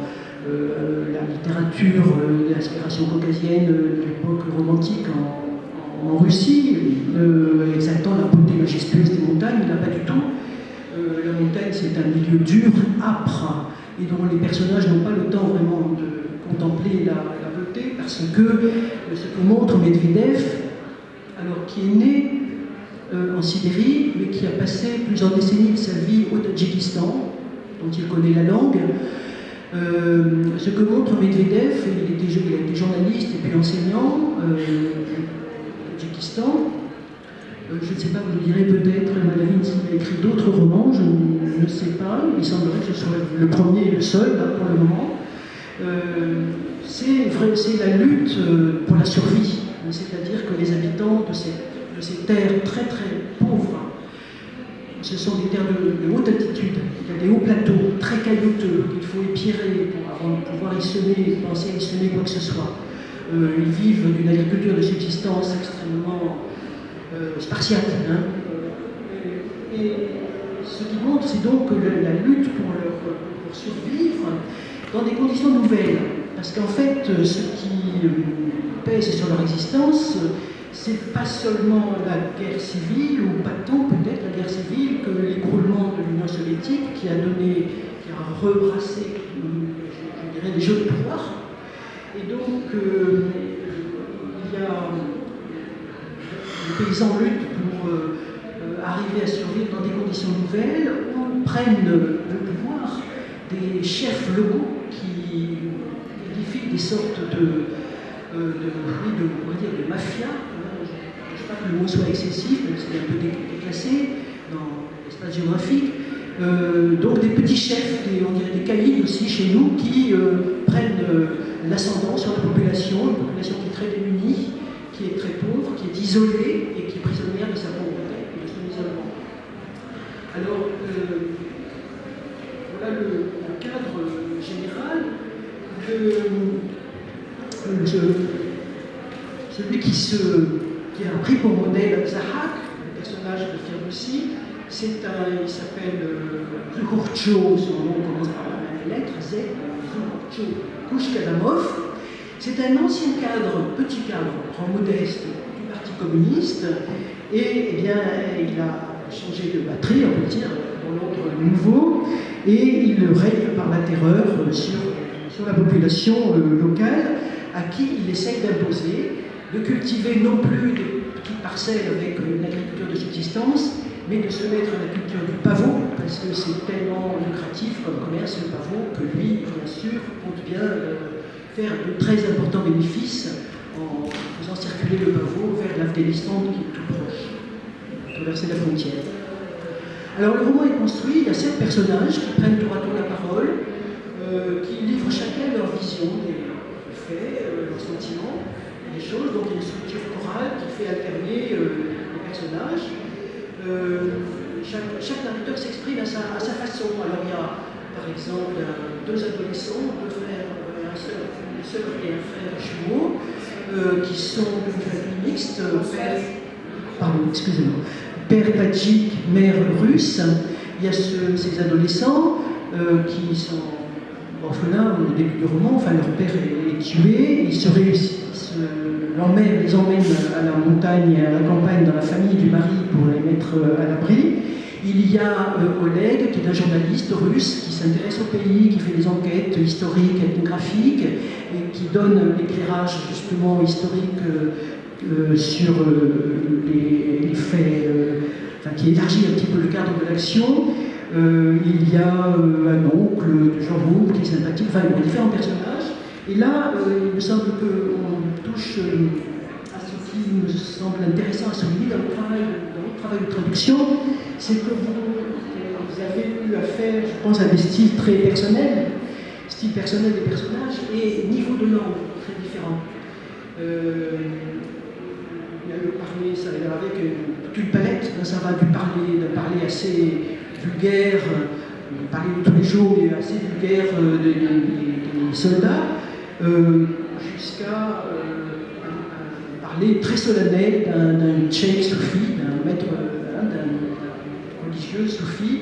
la littérature d'inspiration caucasienne de l'époque romantique en Russie, exaltant la beauté majestueuse des montagnes. Il n'a pas du tout. La montagne, c'est un milieu dur, âpre, et dont les personnages n'ont pas le temps vraiment de contempler la beauté, parce que ce que montre Medvedev, alors qui est né en Sibérie, mais qui a passé plusieurs décennies de sa vie au Tadjikistan, dont il connaît la langue. Ce que montre Medvedev, il a été journaliste et puis enseignant au Tadjikistan. Je ne sais pas, vous le direz peut-être, Madame s'il a écrit d'autres romans, je ne sais pas, il semblerait que ce soit le premier et le seul, là, pour le moment. C'est la lutte pour la survie, c'est-à-dire que les habitants de ces terres très très pauvres, ce sont des terres de haute altitude, il y a des hauts plateaux très caillouteux qu'il faut épirer avant de pouvoir penser à y semer quoi que ce soit. Ils vivent d'une agriculture de subsistance extrêmement spartiate. Et ce qui montre, c'est donc la lutte pour survivre dans des conditions nouvelles. Parce qu'en fait, ce qui pèse sur leur existence, c'est pas seulement la guerre civile, ou pas tant peut-être la guerre civile, que l'écroulement de l'Union soviétique qui a rebrassé, je dirais, des jeux de pouvoir. Et donc, il y a les paysans luttent pour arriver à survivre dans des conditions nouvelles, où prennent le pouvoir des chefs locaux qui édifient des sortes de mafia. Je ne sais pas que le mot soit excessif, mais c'est un peu déclassé dans l'espace géographique. Donc des petits chefs, on dirait des caïds aussi chez nous, qui prennent l'ascendant sur la population, une population qui est très démunie, qui est très pauvre, qui est isolée et qui est prisonnière de sa pauvreté et de son isolement. Alors, voilà le cadre général. Celui qui a pris pour modèle Zahak, le personnage de Ferdowsi, il s'appelle Zuhurcho, son nom commence par la même lettre, Z, Zuhurcho Kouchkadamov. C'est un ancien cadre, petit cadre, grand modeste du Parti communiste, et eh bien, il a changé de batterie, on peut dire, dans l'ordre nouveau, et il règne par la terreur sur la population locale, à qui il essaye d'imposer de cultiver non plus des petites parcelles avec une agriculture de subsistance, mais de se mettre à la culture du pavot, parce que c'est tellement lucratif comme commerce le pavot, que lui, bien sûr, compte bien faire de très importants bénéfices en faisant circuler le pavot vers l'Afghanistan qui est tout proche, traverser la frontière. Alors le roman est construit, il y a 7 personnages qui prennent tour à tour la parole, qui livrent chacun leur vision des faits, leurs sentiments, des choses. Donc il y a une structure chorale qui fait alterner les personnages. Chaque narrateur s'exprime à sa façon. Alors il y a par exemple 2 adolescents, 2 frères, une sœur et un frère jumeaux, qui sont d'une famille mixte, père tadjik, mère russe. Il y a ces adolescents qui sont orphelins au début du roman, enfin leur père est tué, ils les emmènent à la montagne, à la campagne, dans la famille du mari pour les mettre à l'abri. Il y a Oleg, qui est un journaliste russe qui s'intéresse au pays, qui fait des enquêtes historiques, ethnographiques, et qui donne l'éclairage justement historique sur les faits, qui élargit un petit peu le cadre de l'action. Il y a un oncle de Jean Roume qui est sympathique, enfin il y a différents personnages. Et là, il me semble qu'on touche à ce qui me semble intéressant à souligner dans votre travail de traduction, c'est que vous avez eu affaire, je pense, à des styles très personnels, style personnel des personnages et niveau de langue très différents. Il y a le parler, ça va avec toute une palette, ça va d'un parler assez vulgaire, parler de tous les jours, mais assez vulgaire des soldats, jusqu'à parler très solennel d'un cheikh soufi, d'un maître, d'un religieux soufi,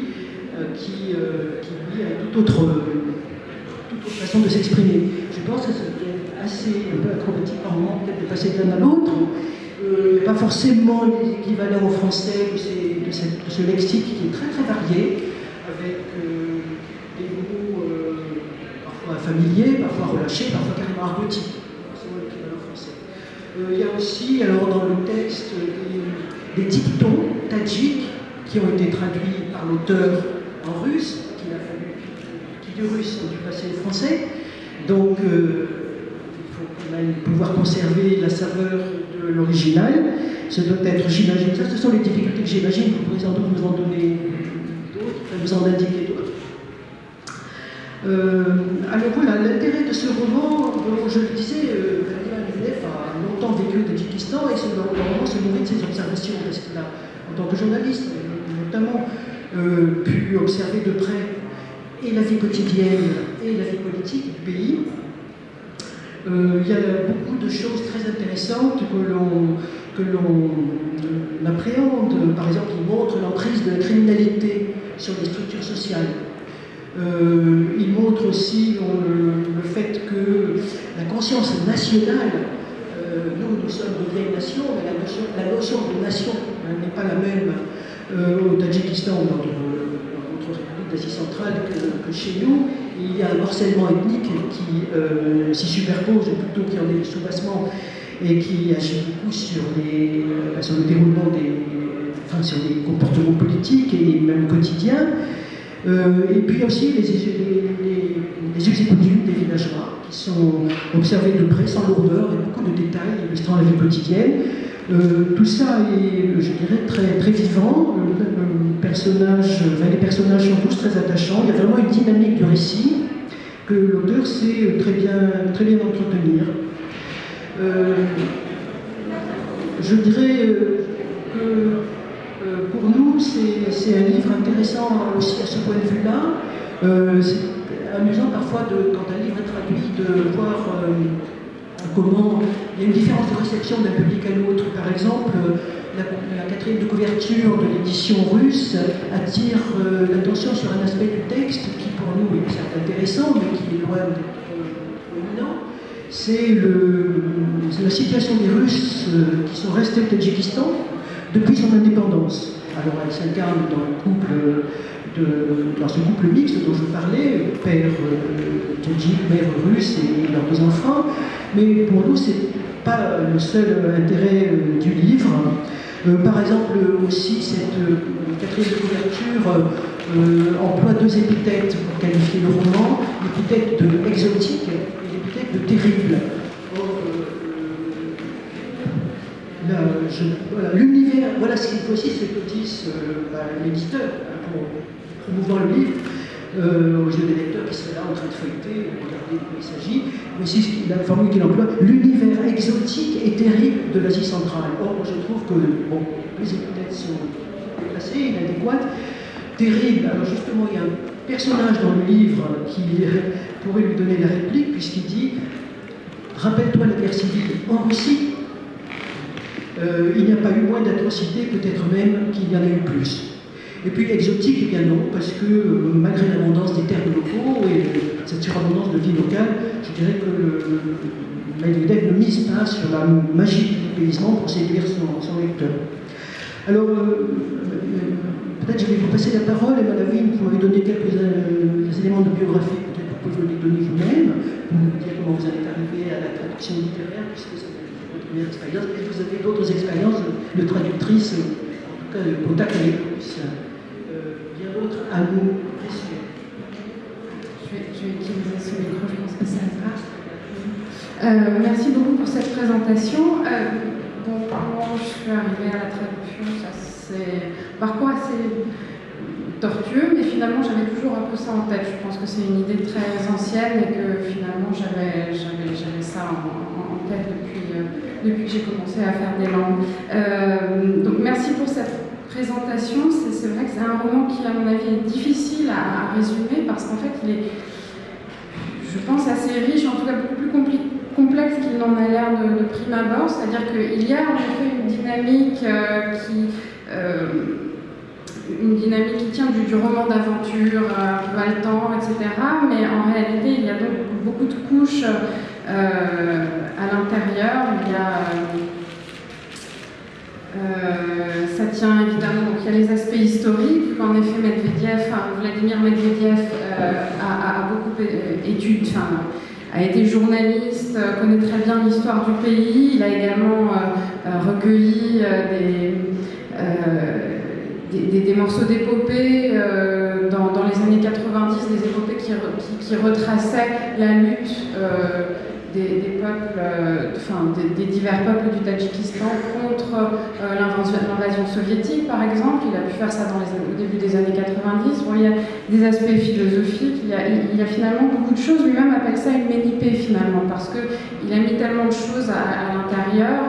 qui lui a toute autre façon de s'exprimer. Je pense que c'est assez un peu acrobatique par moment, peut-être de passer de l'un à l'autre. Pas forcément l'équivalent en français de ce lexique qui est très très varié, avec des mots parfois familiers, parfois relâchés, parfois carrément argotiques. C'est l'équivalent français. Il y a aussi, alors dans le texte, des dictons tadjiks qui ont été traduits par l'auteur en russe, qui du russe ont dû passer au français. Donc il faut quand même pouvoir conserver la saveur de l'original. Ce doit être, j'imagine, ça ce sont les difficultés que j'imagine, vous pourrez sans doute nous en donner d'autres, vous en indiquer d'autres. Alors voilà, l'intérêt de ce roman, je le disais, Vladimir Lebedev a longtemps vécu au Tadjikistan et le roman se nourrit de ses observations, parce qu'il a, en tant que journaliste, notamment, pu observer de près et la vie quotidienne et la vie politique du pays. Il y a beaucoup de choses très intéressantes que l'on appréhende. Par exemple, il montre l'emprise de la criminalité sur les structures sociales. Il montre aussi le fait que la conscience nationale, nous sommes de vieilles nations, mais la notion de nation n'est pas la même au Tadjikistan ou dans d'autres républiques d'Asie centrale que chez nous. Il y a un morcellement ethnique qui s'y superpose, ou plutôt qui en est le soubassement, et qui agit beaucoup sur le déroulement sur les comportements politiques et même quotidiens. Et puis aussi les us et coutumes des villageois qui sont observés de près, sans lourdeur, et beaucoup de détails illustrant la vie quotidienne. Tout ça est, je dirais, très, très vivant. Les personnages sont tous très attachants. Il y a vraiment une dynamique du récit que l'auteur sait très bien entretenir. Je dirais que pour nous, c'est un livre intéressant aussi à ce point de vue-là. C'est amusant parfois, quand un livre est traduit, de voir comment il y a une différence de réception d'un public à l'autre. Par exemple, la quatrième de couverture de l'édition russe attire l'attention sur un aspect du texte qui pour nous est certes intéressant, mais qui est loin d'être prominent. C'est la situation des Russes qui sont restés au Tadjikistan depuis son indépendance. Alors elle s'incarne dans ce couple mixte dont je parlais, père tadjik, mère russe et leurs 2 enfants. Mais pour nous, ce n'est pas le seul intérêt du livre. Par exemple, aussi, cette quatrième de couverture emploie deux épithètes pour qualifier le roman, l'épithète de exotique et l'épithète de terrible. Voilà, l'univers, voilà ce qu'il faut aussi, ce que disent l'éditeur pour promouvoir le livre, aux yeux des lecteurs qui seraient là en train de feuilleter, regarder de quoi il s'agit, mais aussi la formule qu'il emploie, l'univers exotique et terrible de l'Asie centrale. Or, je trouve que les épithètes sont déplacées, inadéquates. Terrible, alors justement, il y a un personnage dans le livre qui pourrait lui donner la réplique, puisqu'il dit « Rappelle-toi la guerre civile en Russie. Il n'y a pas eu moins d'atrocités, peut-être même qu'il y en a eu plus. » Et puis exotique, eh bien non, parce que malgré l'abondance des termes locaux et cette surabondance de vie locale, je dirais que Medvedev ne mise pas sur la magie du dépaysement pour séduire son lecteur. Alors, peut-être je vais vous passer la parole, et Madame Vigne, vous m'avez donné quelques éléments de biographie, peut-être vous pouvez les donner vous-même, pour nous dire comment vous êtes arrivé à la traduction littéraire, puisque c'est votre première expérience. Est-ce que vous avez d'autres expériences de traductrice, en tout cas de contact avec le Russe, bien d'autres à nous préciser? Je vais utiliser ce micro, je pense que ça va. Merci beaucoup pour cette présentation. Comment je suis arrivée à la traduction, c'est un parcours assez tortueux, mais finalement j'avais toujours un peu ça en tête. Je pense que c'est une idée très ancienne et que finalement j'avais ça en tête depuis que j'ai commencé à faire des langues. Donc merci pour cette présentation. C'est vrai que c'est un roman qui, à mon avis, est difficile à résumer parce qu'en fait il est, je pense, assez riche, en tout cas beaucoup plus complexe qu'il n'en a l'air de prime abord, c'est-à-dire qu'il y a en effet une dynamique qui tient du roman d'aventure, un peu haletant, etc. Mais en réalité, il y a donc beaucoup de couches à l'intérieur. Il y a, ça tient évidemment, donc il y a les aspects historiques, qu'en effet Vladimir Medvedev a beaucoup étudié, a été journaliste, connaît très bien l'histoire du pays. Il a également recueilli des morceaux d'épopées dans les années 90, des épopées qui retraçaient la lutte des peuples, des divers peuples du Tadjikistan contre l'invasion soviétique, par exemple. Il a pu faire ça au début des années 90. Bon, il y a des aspects philosophiques, il y a finalement beaucoup de choses. Lui-même appelle ça une ménipée, finalement, parce qu'il a mis tellement de choses à l'intérieur,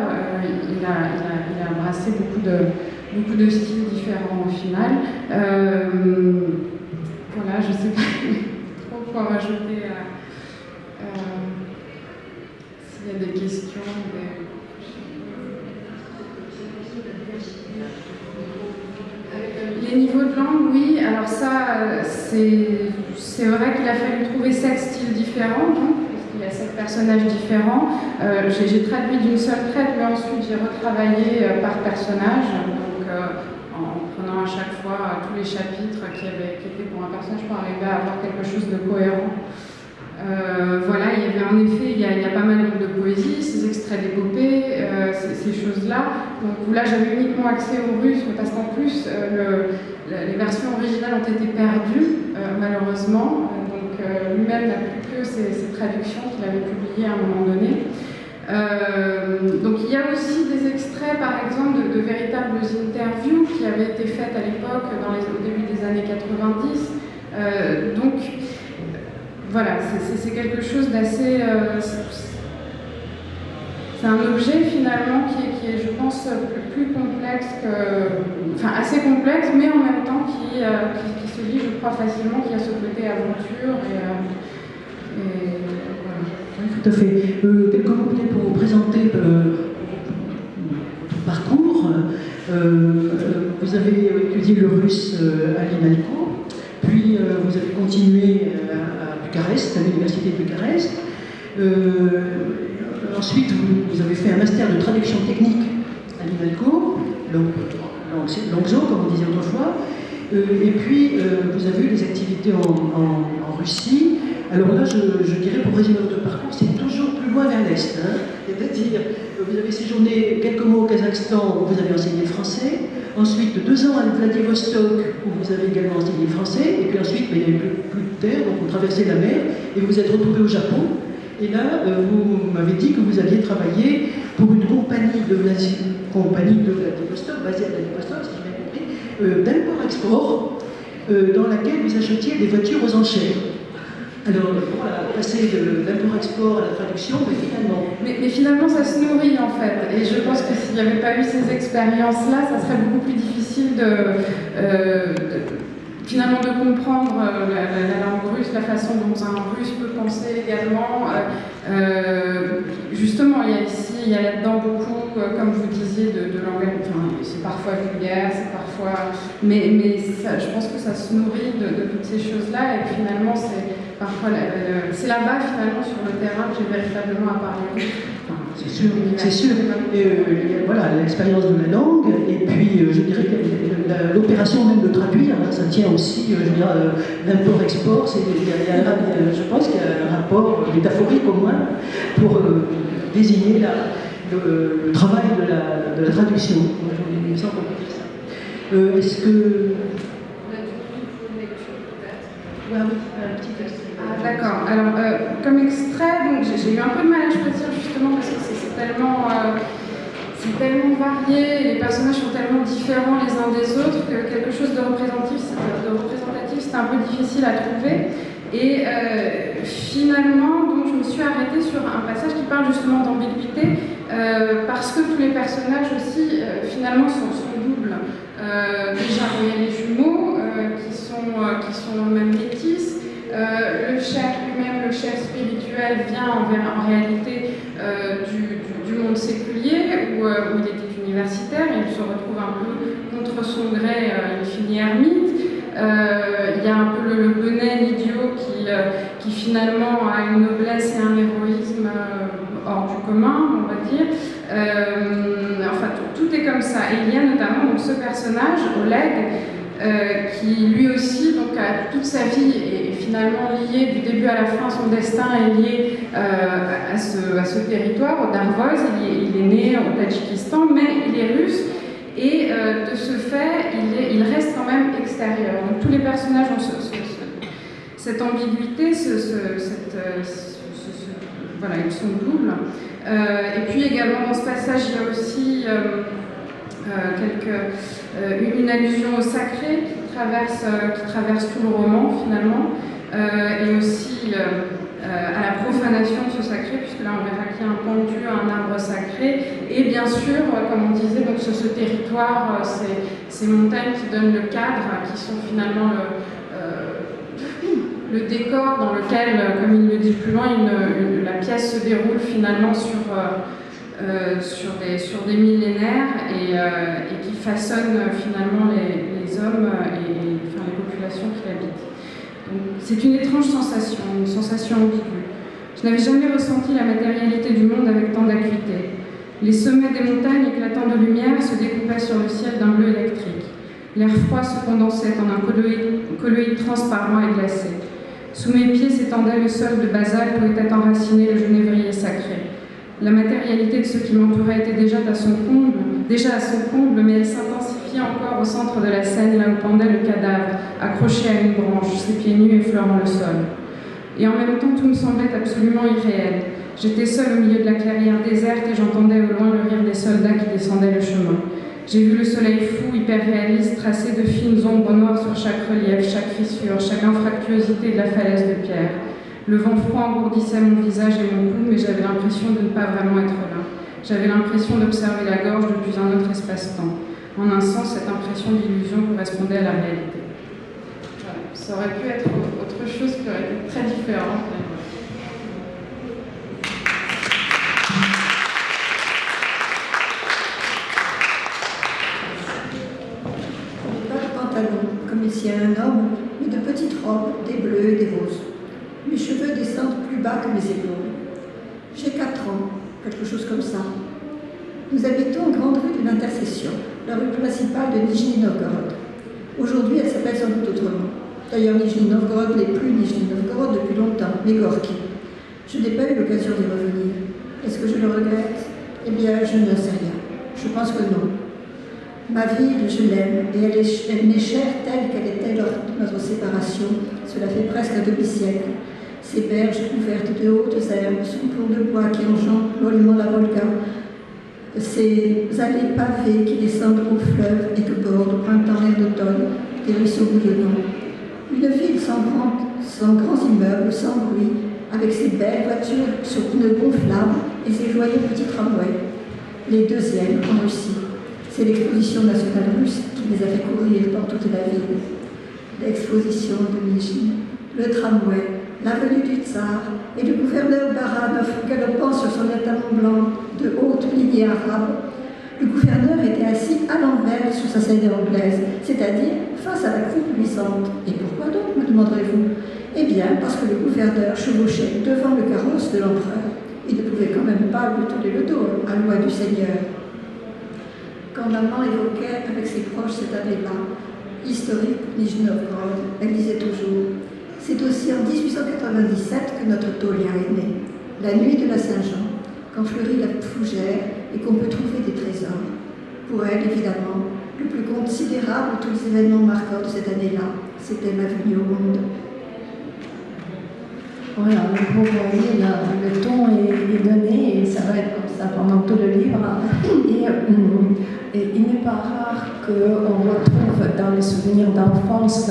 il a brassé beaucoup de styles différents au final. Voilà, je ne sais pas trop quoi rajouter s'il y a des questions. Les niveaux de langue, oui. Alors ça, c'est vrai qu'il a fallu trouver 7 styles différents, donc, parce qu'il y a 7 personnages différents. J'ai traduit d'une seule traite, mais ensuite j'ai retravaillé par personnage. Donc, en prenant à chaque fois tous les chapitres qui étaient pour un personnage pour arriver à avoir quelque chose de cohérent. Voilà, il y avait en effet, il y a pas mal de poésie, ces extraits d'épopée, ces choses-là. Donc là, j'avais uniquement accès au russe, mais parce qu'en plus, les versions originales ont été perdues, malheureusement. Donc lui-même n'a plus que ces traductions qu'il avait publiées à un moment donné. Donc il y a aussi des extraits, par exemple, de véritables interviews qui avaient été faites à l'époque, au début des années 90. Donc voilà, c'est quelque chose d'assez... c'est un objet finalement qui est, je pense, plus complexe enfin assez complexe, mais en même temps qui se lit, je crois, facilement, qui a ce côté aventure et voilà. Oui, tout à fait. Quelques mots peut-être pour vous présenter votre parcours. Vous avez étudié le russe à l'INALCO, puis vous avez continué à Bucarest, à l'université de Bucarest. Ensuite, vous avez fait un master de traduction technique à l'INALCO, Langzo, comme on disait autrefois. Et puis, vous avez eu des activités en Russie. Alors là, je dirais, pour résumer votre parcours, c'est toujours plus loin vers vers l'Est. Hein. C'est-à-dire, vous avez séjourné quelques mois au Kazakhstan où vous avez enseigné le français, ensuite 2 ans à Vladivostok où vous avez également enseigné le français, et puis ensuite, il n'y avait plus de terre, donc vous traversez la mer, et vous vous êtes retrouvé au Japon. Et là, vous m'avez dit que vous aviez travaillé pour une compagnie de Vladivostok, basée à Vladivostok, si j'ai bien compris, d'import-export, dans laquelle vous achetiez des voitures aux enchères. Alors, voilà, passer de l'import-export à la traduction, mais finalement... Mais finalement, ça se nourrit en fait. Et je pense que s'il n'y avait pas eu ces expériences-là, ça serait beaucoup plus difficile finalement de comprendre la langue russe, la façon dont un russe peut penser également. Justement, il y a là-dedans beaucoup, comme vous disiez, de langage. Enfin, c'est parfois vulgaire, c'est parfois... Mais ça, je pense que ça se nourrit de toutes ces choses-là. Et finalement, c'est là-bas, finalement, sur le terrain, que j'ai véritablement apparu. Enfin, c'est sûr. Voilà, l'expérience de la langue, et puis je dirais que l'opération même de traduire, hein, ça tient aussi, l'import-export, je pense qu'il y a un rapport métaphorique au moins pour désigner le travail de la traduction. Il me semble qu'on peut dire ça. Est-ce que... Oui, un petit extrait. Ah, d'accord. Alors, comme extrait, donc j'ai eu un peu de mal à choisir justement parce que c'est tellement varié, les personnages sont tellement différents les uns des autres que quelque chose de représentatif, c'est un peu difficile à trouver. Et finalement, donc, je me suis arrêtée sur un passage qui parle justement d'ambiguïté parce que tous les personnages aussi, finalement, sont doubles. Déjà, il y a les jumeaux qui sont même métis. Le chef lui-même, le chef spirituel, vient en réalité du monde séculier où il était universitaire et il se retrouve un peu contre son gré, il finit ermite. Il y a un peu le benet, l'idiot qui finalement a une noblesse et un héroïsme hors du commun, on va dire. Enfin, tout est comme ça. Et il y a notamment donc, ce personnage, Oleg, qui lui aussi donc, a toute sa vie est finalement lié du début à la fin, son destin est lié à ce territoire, au Darvoz. Il est né au Tadjikistan, mais il est russe. Et de ce fait, il reste quand même extérieur. Donc tous les personnages ont cette ambiguïté, voilà, ils sont doubles. Et puis également dans ce passage, il y a aussi une allusion au sacré qui traverse tout le roman finalement, et aussi à la profanation de ce sacré, puisque là on verra qu'il y a un pendu, un arbre sacré, et bien sûr, comme on disait, donc ce territoire, ces montagnes qui donnent le cadre, qui sont finalement le décor dans lequel, comme il le dit plus loin, la pièce se déroule finalement sur des millénaires et qui façonnent finalement les hommes et enfin, les populations qui habitent. C'est une étrange sensation, une sensation ambiguë. Je n'avais jamais ressenti la matérialité du monde avec tant d'acuité. Les sommets des montagnes éclatants de lumière se découpaient sur le ciel d'un bleu électrique. L'air froid se condensait en un colloïde transparent et glacé. Sous mes pieds s'étendait le sol de basalte où était enraciné le genévrier sacré. La matérialité de ce qui m'entourait était déjà à son comble, mais elle s'intensifiait encore au centre de la scène, là où pendait le cadavre, accroché à une branche, ses pieds nus effleurant le sol. Et en même temps, tout me semblait absolument irréel. J'étais seule au milieu de la clairière déserte et j'entendais au loin le rire des soldats qui descendaient le chemin. J'ai vu le soleil fou, hyper réaliste, tracer de fines ombres noires sur chaque relief, chaque fissure, chaque infractuosité de la falaise de pierre. Le vent froid engourdissait mon visage et mon cou, mais j'avais l'impression de ne pas vraiment être là. J'avais l'impression d'observer la gorge depuis un autre espace-temps. En un sens, cette impression d'illusion correspondait à la réalité. Voilà. Ça aurait pu être autre chose qui aurait été très différent. Comme ici un homme, mais de petites robes, des bleus et des roses. Mes cheveux descendent plus bas que mes épaules. J'ai 4 ans, quelque chose comme ça. Nous habitons une grande rue de l'Intercession, la rue principale de Nijni Novgorod. Aujourd'hui, elle s'appelle sans doute autrement. D'ailleurs, Nijni Novgorod n'est plus Nijni Novgorod depuis longtemps, mais Gorky. Je n'ai pas eu l'occasion d'y revenir. que je le regrette? Eh bien, je ne sais rien. Je pense que non. Ma ville, je l'aime, et elle m'est chère telle qu'elle était lors de notre séparation. Cela fait presque un demi-siècle. Ces berges couvertes de hautes herbes, son pont de bois qui enjambe mollement la Volga, ces allées pavées qui descendent au fleuve et que bordent au printemps et d'automne des ruisseaux bouillonnants. Une ville sans grands immeubles, sans bruit, avec ses belles voitures sur pneus gonflables et ses joyeux petits tramways. Les deuxièmes en Russie. C'est l'exposition nationale russe qui les a fait courir dans toute la ville. L'exposition de Nijni, le tramway, l'avenue du Tsar et le gouverneur Baranov galopant sur son étalon blanc de haute lignée arabe. Le gouverneur était assis à l'envers sur sa scène anglaise, c'est-à-dire face à la croupe luisante. Et pourquoi donc, me demanderez-vous? Eh bien, parce que le gouverneur chevauchait devant le carrosse de l'empereur. Il ne pouvait quand même pas lui tourner le dos, à loi du Seigneur. Quand maman évoquait avec ses proches cette année-là, historique Nijni-Novgorod, elle disait toujours « C'est aussi en 1897 que notre Tolia est née, la nuit de la Saint-Jean, quand fleurit la fougère et qu'on peut trouver des trésors. » Pour elle, évidemment, le plus considérable de tous les événements marquants de cette année-là, c'était ma venue au monde. Voilà, donc vous voyez, le ton est donné et ça va être comme ça pendant tout le livre. Et il n'est pas rare qu'on retrouve dans les souvenirs d'enfance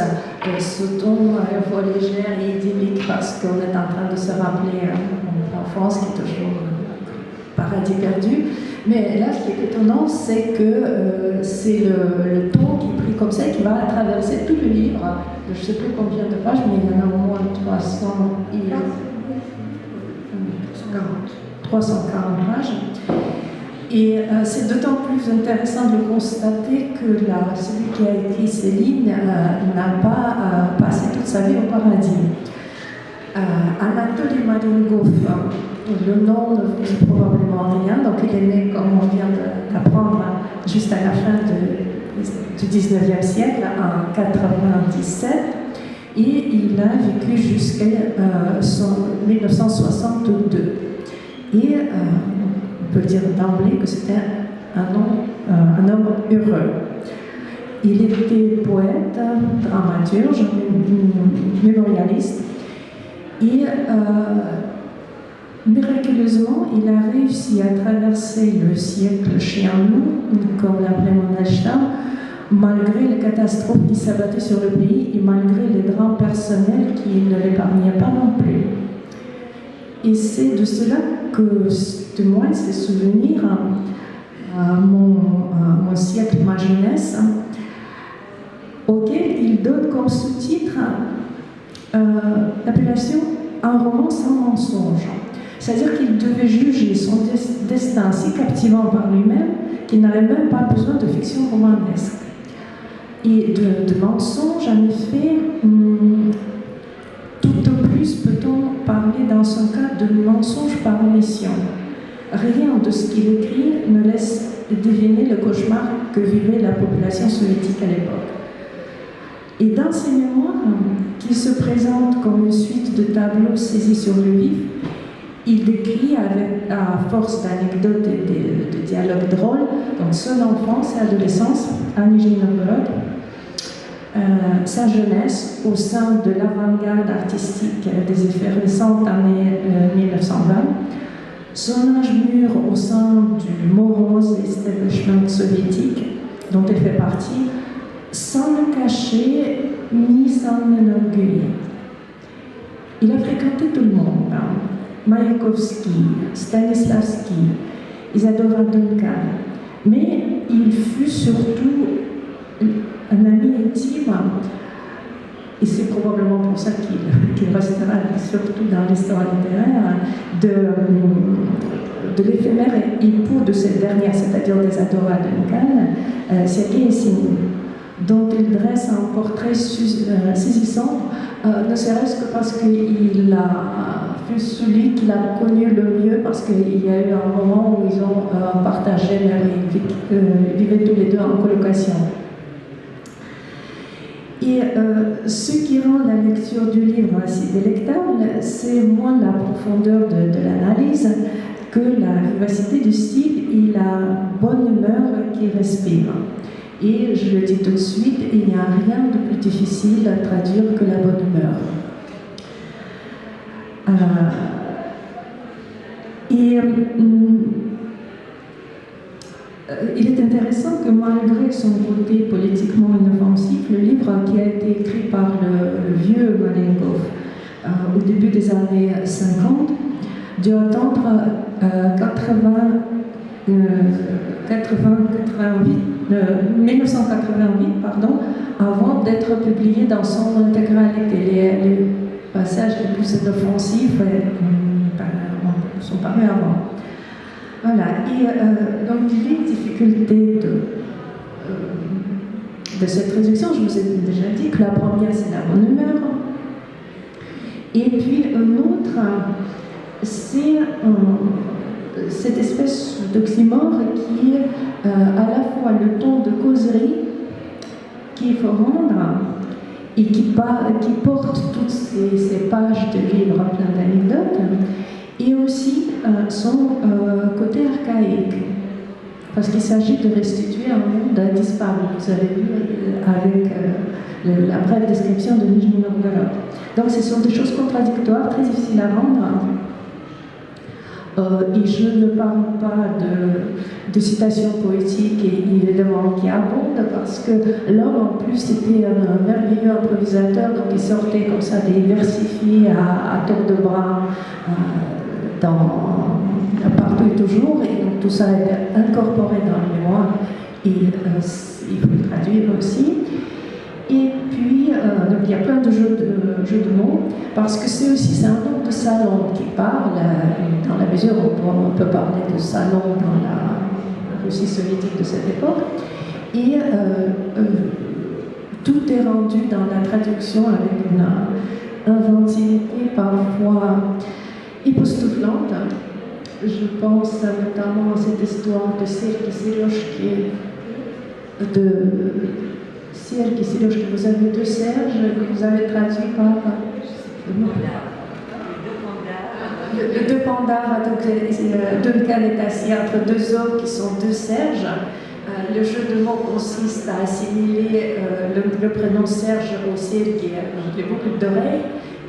ce ton voix légère et idyllique parce qu'on est en train de se rappeler l'enfance qui est toujours paradis perdu. Mais là, ce qui est étonnant, c'est que c'est le ton qui est pris comme ça et qui va traverser tout le livre. Je ne sais plus combien de pages, mais il y en a au moins 340 pages. Et c'est d'autant plus intéressant de constater que celui qui a écrit ces lignes n'a pas passé toute sa vie au paradis. Anatoly Maringov, le nom ne vous dit probablement rien, donc il est né, comme on vient d'apprendre, juste à la fin du 19e siècle, en 1997, et il a vécu jusqu'à 1962. Et on peut dire d'emblée que c'était un homme heureux. Il était poète, dramaturge, mémorialiste, et miraculeusement, il a réussi à traverser le siècle chez nous, comme l'appelait Mandelstam, malgré les catastrophes qui s'abattaient sur le pays et malgré les drames personnels qui ne l'épargnaient pas non plus. Et c'est de cela que témoignent ces souvenirs, mon siècle, ma jeunesse, auquel il donne comme sous-titre l'appellation « Un roman sans mensonge ». C'est-à-dire qu'il devait juger son destin si captivant par lui-même qu'il n'avait même pas besoin de fiction romanesque. Et de mensonge, en effet, tout au plus peut-on parler dans son cas de mensonge par omission. Rien de ce qu'il écrit ne laisse deviner le cauchemar que vivait la population soviétique à l'époque. Et dans ses mémoires, qui se présentent comme une suite de tableaux saisis sur le vif, il décrit à force d'anecdotes et de dialogues drôles donc son enfance et adolescence à Nijni-Novgorod, sa jeunesse au sein de l'avant-garde artistique des effervescentes années 1920, son âge mûr au sein du morose establishment soviétique dont elle fait partie, sans le cacher ni s'en enorgueillir. Il a fréquenté tout le monde. Mayakovsky, Stanislavski, Isadora Duncan, mais il fut surtout un ami intime, et c'est probablement pour ça qu'il restera surtout dans l'histoire littéraire, de l'éphémère époux de cette dernière, c'est-à-dire d'Isadora Duncan, Sergei Yesenin, dont il dresse un portrait saisissant, ne serait-ce que parce qu'il fut celui qu'il a connu le mieux, parce qu'il y a eu un moment où ils ont partagé leur vie, vivaient tous les deux en colocation. Et ce qui rend la lecture du livre assez délectable, c'est moins la profondeur de l'analyse que la vivacité du style et la bonne humeur qu'il respire. Et je le dis tout de suite, il n'y a rien de plus difficile à traduire que la bonne humeur. Il est intéressant que malgré son côté politiquement inoffensif, le livre qui a été écrit par le vieux Malenkov au début des années 50 dû attendre 1988 avant d'être publié dans son intégralité. Les passages les plus inoffensifs sont parus avant. Voilà, et donc les difficultés de cette traduction, je vous ai déjà dit que la première c'est la bonne humeur, et puis un autre, c'est cette espèce d'oxymore qui est à la fois le ton de causerie qu'il faut rendre et qui porte toutes ces pages de livres plein d'anecdotes, et aussi son côté archaïque, parce qu'il s'agit de restituer un monde disparu. Vous avez vu avec la brève description de Nijni Novgorod. Donc ce sont des choses contradictoires, très difficiles à rendre. Et je ne parle pas de citations poétiques et évidemment qui abondent, parce que l'homme en plus était un merveilleux improvisateur, donc il sortait comme ça des versifiés à tour de bras partout et toujours, et donc tout ça est incorporé dans le mémoire et il faut le traduire aussi. Et puis donc il y a plein de jeux de mots, parce que c'est un nom de salon qui parle, dans la mesure où on peut parler de salon dans la Russie soviétique de cette époque, et tout est rendu dans la traduction avec une inventivité parfois époustouflante. Je pense notamment à cette histoire de Sergei Serejki, que vous avez deux Serge, que vous avez traduit par le deux pandards, donc Duncan est assis entre deux hommes qui sont deux Serge. Le jeu de mots consiste à assimiler le prénom Serge au Serge qui est les boucles d'oreilles.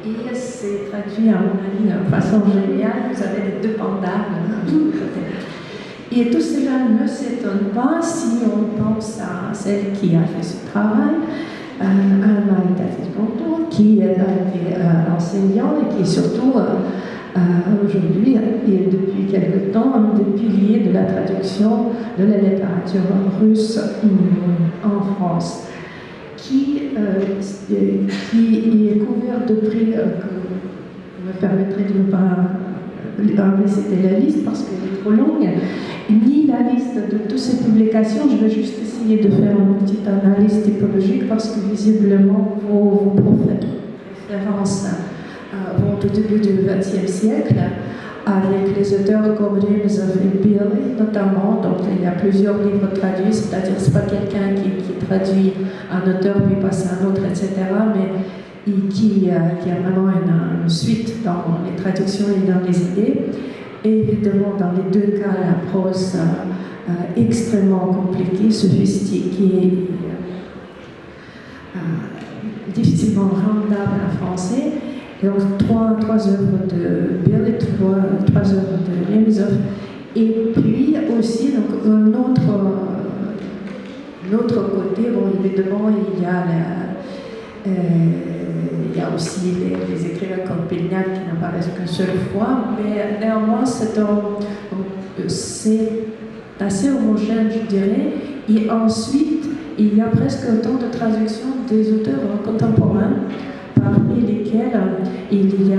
Et c'est traduit à mon avis de façon géniale. Vous avez les deux pandas. Et tout cela ne s'étonne pas si on pense à celle qui a fait ce travail, Maïda Fisbonto, qui a été enseignant et qui est surtout aujourd'hui et depuis quelque temps un des piliers de la traduction de la littérature russe en France. Qui est couvert de prix que vous me permettrez de ne pas citer la liste parce qu'elle est trop longue, ni la liste de toutes ces publications. Je vais juste essayer de faire une petite analyse typologique parce que visiblement vos références vont au début du XXe siècle, avec les auteurs comme Remezov et Bill notamment. Donc il y a plusieurs livres traduits, c'est-à-dire c'est pas quelqu'un qui traduit un auteur puis passe à un autre, etc., mais qui a vraiment une suite dans les traductions et dans les idées. Et évidemment dans les deux cas la prose extrêmement compliquée, sophistiquée, difficilement rendable en français. Et donc trois œuvres de Bill et trois œuvres de Remezov. Et puis aussi donc, un autre côté, bon, évidemment il y a aussi les écrivains comme Pelniak qui n'apparaissent qu'une seule fois, mais néanmoins c'est assez homogène, je dirais. Et ensuite il y a presque autant de traductions des auteurs contemporains, parmi lesquels il y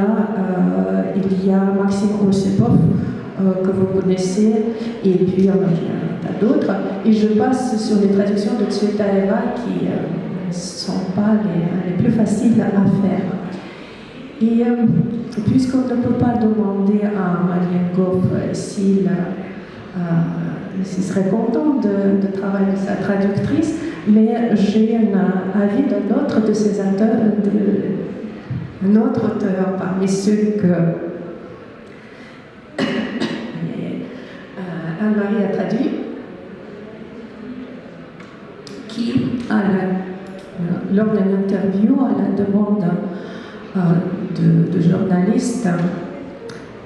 a Maxime Osipov, que vous connaissez, et puis il y en a d'autres. Et je passe sur les traductions de Tsvetaeva qui ne sont pas les plus faciles à faire. Et puisqu'on ne peut pas demander à Malenkov s'il serait content de travailler de sa traductrice, mais j'ai un avis d'un autre de ces auteurs, un autre auteur parmi ceux que Anne-Marie a traduit, qui, lors d'une interview à la demande de journalistes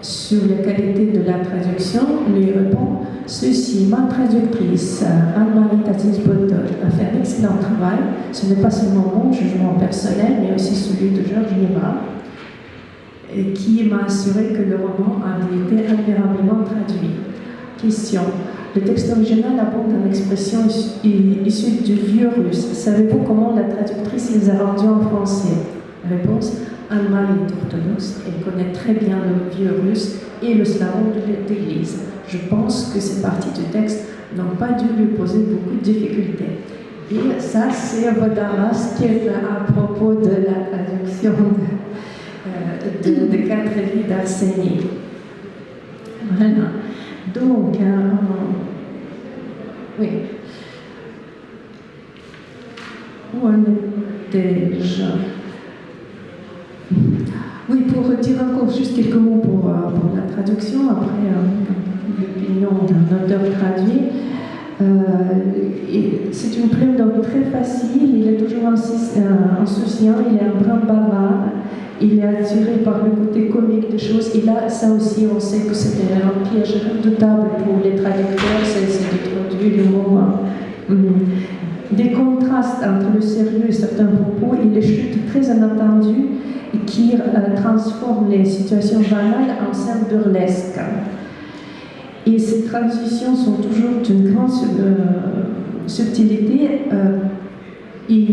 sur la qualité de la traduction, lui répond ceci: ma traductrice Anne-Marie Tatis-Botter a fait un excellent travail. Ce n'est pas seulement mon jugement personnel, mais aussi celui de Georges Livard, et qui m'a assuré que le roman a été admirablement traduit. Question: le texte original abonde en expressions issues du vieux russe. Savez-vous comment la traductrice les a rendues en français? Réponse: Anne-Marie est orthodoxe, elle connaît très bien le vieux russe et le slavon de l'Église. Je pense que ces parties du texte n'ont pas dû lui poser beaucoup de difficultés. Et ça, c'est Vodaras qui est à propos de la traduction de 4 vies d'Arsenie. Voilà. Donc, oui. Où en était-je? Oui, pour dire encore juste quelques mots pour la traduction, après l'opinion d'un auteur traduit. C'est une plume donc très facile, il est toujours insouciant, il est un brin bavard, il est attiré par le côté comique des choses, et là, ça aussi, on sait que c'était un piège redoutable pour les traducteurs, c'est d'introduire l'humour. Des contrastes entre le sérieux et certains propos et les chutes très inattendues qui transforment les situations banales en scènes burlesques. Et ces transitions sont toujours d'une grande subtilité. Et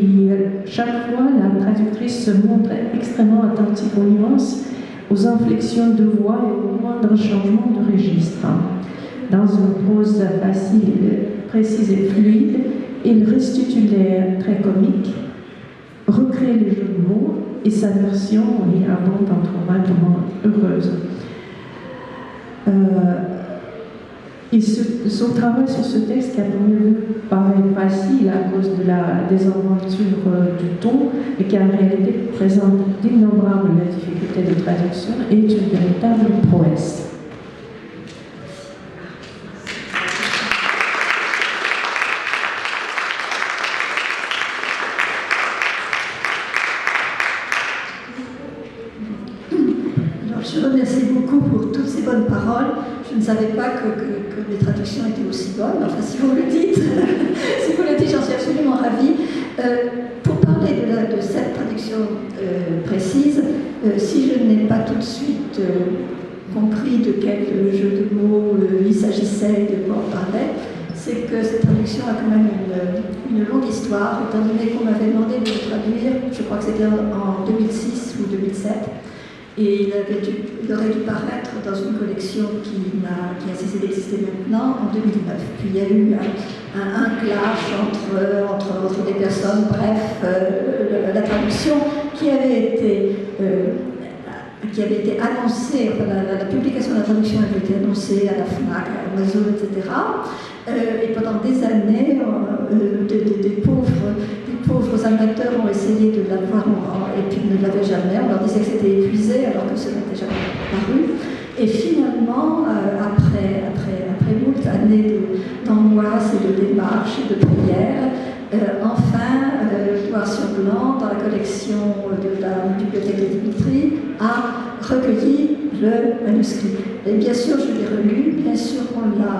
chaque fois, la traductrice se montre extrêmement attentive aux nuances, aux inflexions de voix et aux moindres changements de registre. Dans une prose facile, précise et fluide, il restitue les traits comiques, recrée les jeux de mots et sa version est abondante, vraiment heureuse. Et son travail sur ce texte, qui a pu paraître facile à cause de la désaventure du ton, et qui en réalité présente d'innombrables difficultés de traduction, est une véritable prouesse. Je remercie beaucoup pour toutes ces bonnes paroles. Je ne savais pas que les traductions étaient aussi bonnes. Enfin, si vous le dites, j'en suis absolument ravie. Pour parler de cette traduction précise, si je n'ai pas tout de suite compris de quel jeu de mots il s'agissait, de quoi on parlait, c'est que cette traduction a quand même une longue histoire, étant donné qu'on m'avait demandé de le traduire, je crois que c'était en 2006 ou 2007. Et il aurait dû paraître dans une collection qui a cessé d'exister maintenant, en 2009. Puis il y a eu un clash entre des personnes, bref, la traduction qui avait été annoncée, enfin, la publication de la traduction avait été annoncée à la FNAC, à Amazon, etc. Et pendant des années, des pauvres amateurs ont essayé de l'avoir et puis ne l'avaient jamais. On leur disait que c'était épuisé alors que ce n'était jamais paru. Et finalement, après moult années d'angoisse et de démarches et de prières, enfin, noir sur blanc, dans la collection de la bibliothèque de Dimitri, a recueilli le manuscrit. Et bien sûr, je l'ai relu, bien sûr, on l'a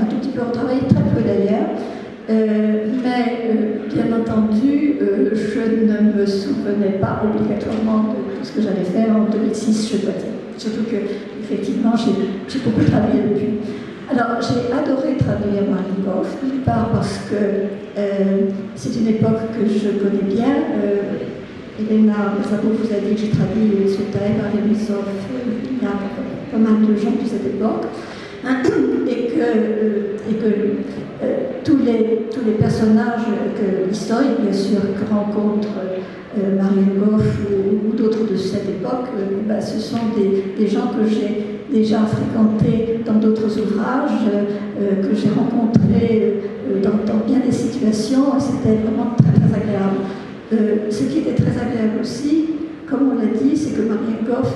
un tout petit peu retravaillé, très peu d'ailleurs, mais bien entendu, je ne me souvenais pas obligatoirement de tout ce que j'avais fait en 2006, je dois dire. Surtout que, effectivement, j'ai beaucoup travaillé depuis. Alors, j'ai adoré traduire Maringov, d'une part parce que c'est une époque que je connais bien. Elena Merzabov vous a dit que j'ai traduit Sultaï par Remizov, il y a pas mal de gens de cette époque, et que tous les personnages historiques, bien sûr, que rencontre Maringov ou d'autres de cette époque, ce sont des gens que j'ai déjà fréquentés dans d'autres ouvrages, que j'ai rencontrés dans bien des situations, et c'était vraiment très très agréable. Ce qui était très agréable aussi, comme on l'a dit, c'est que Maringov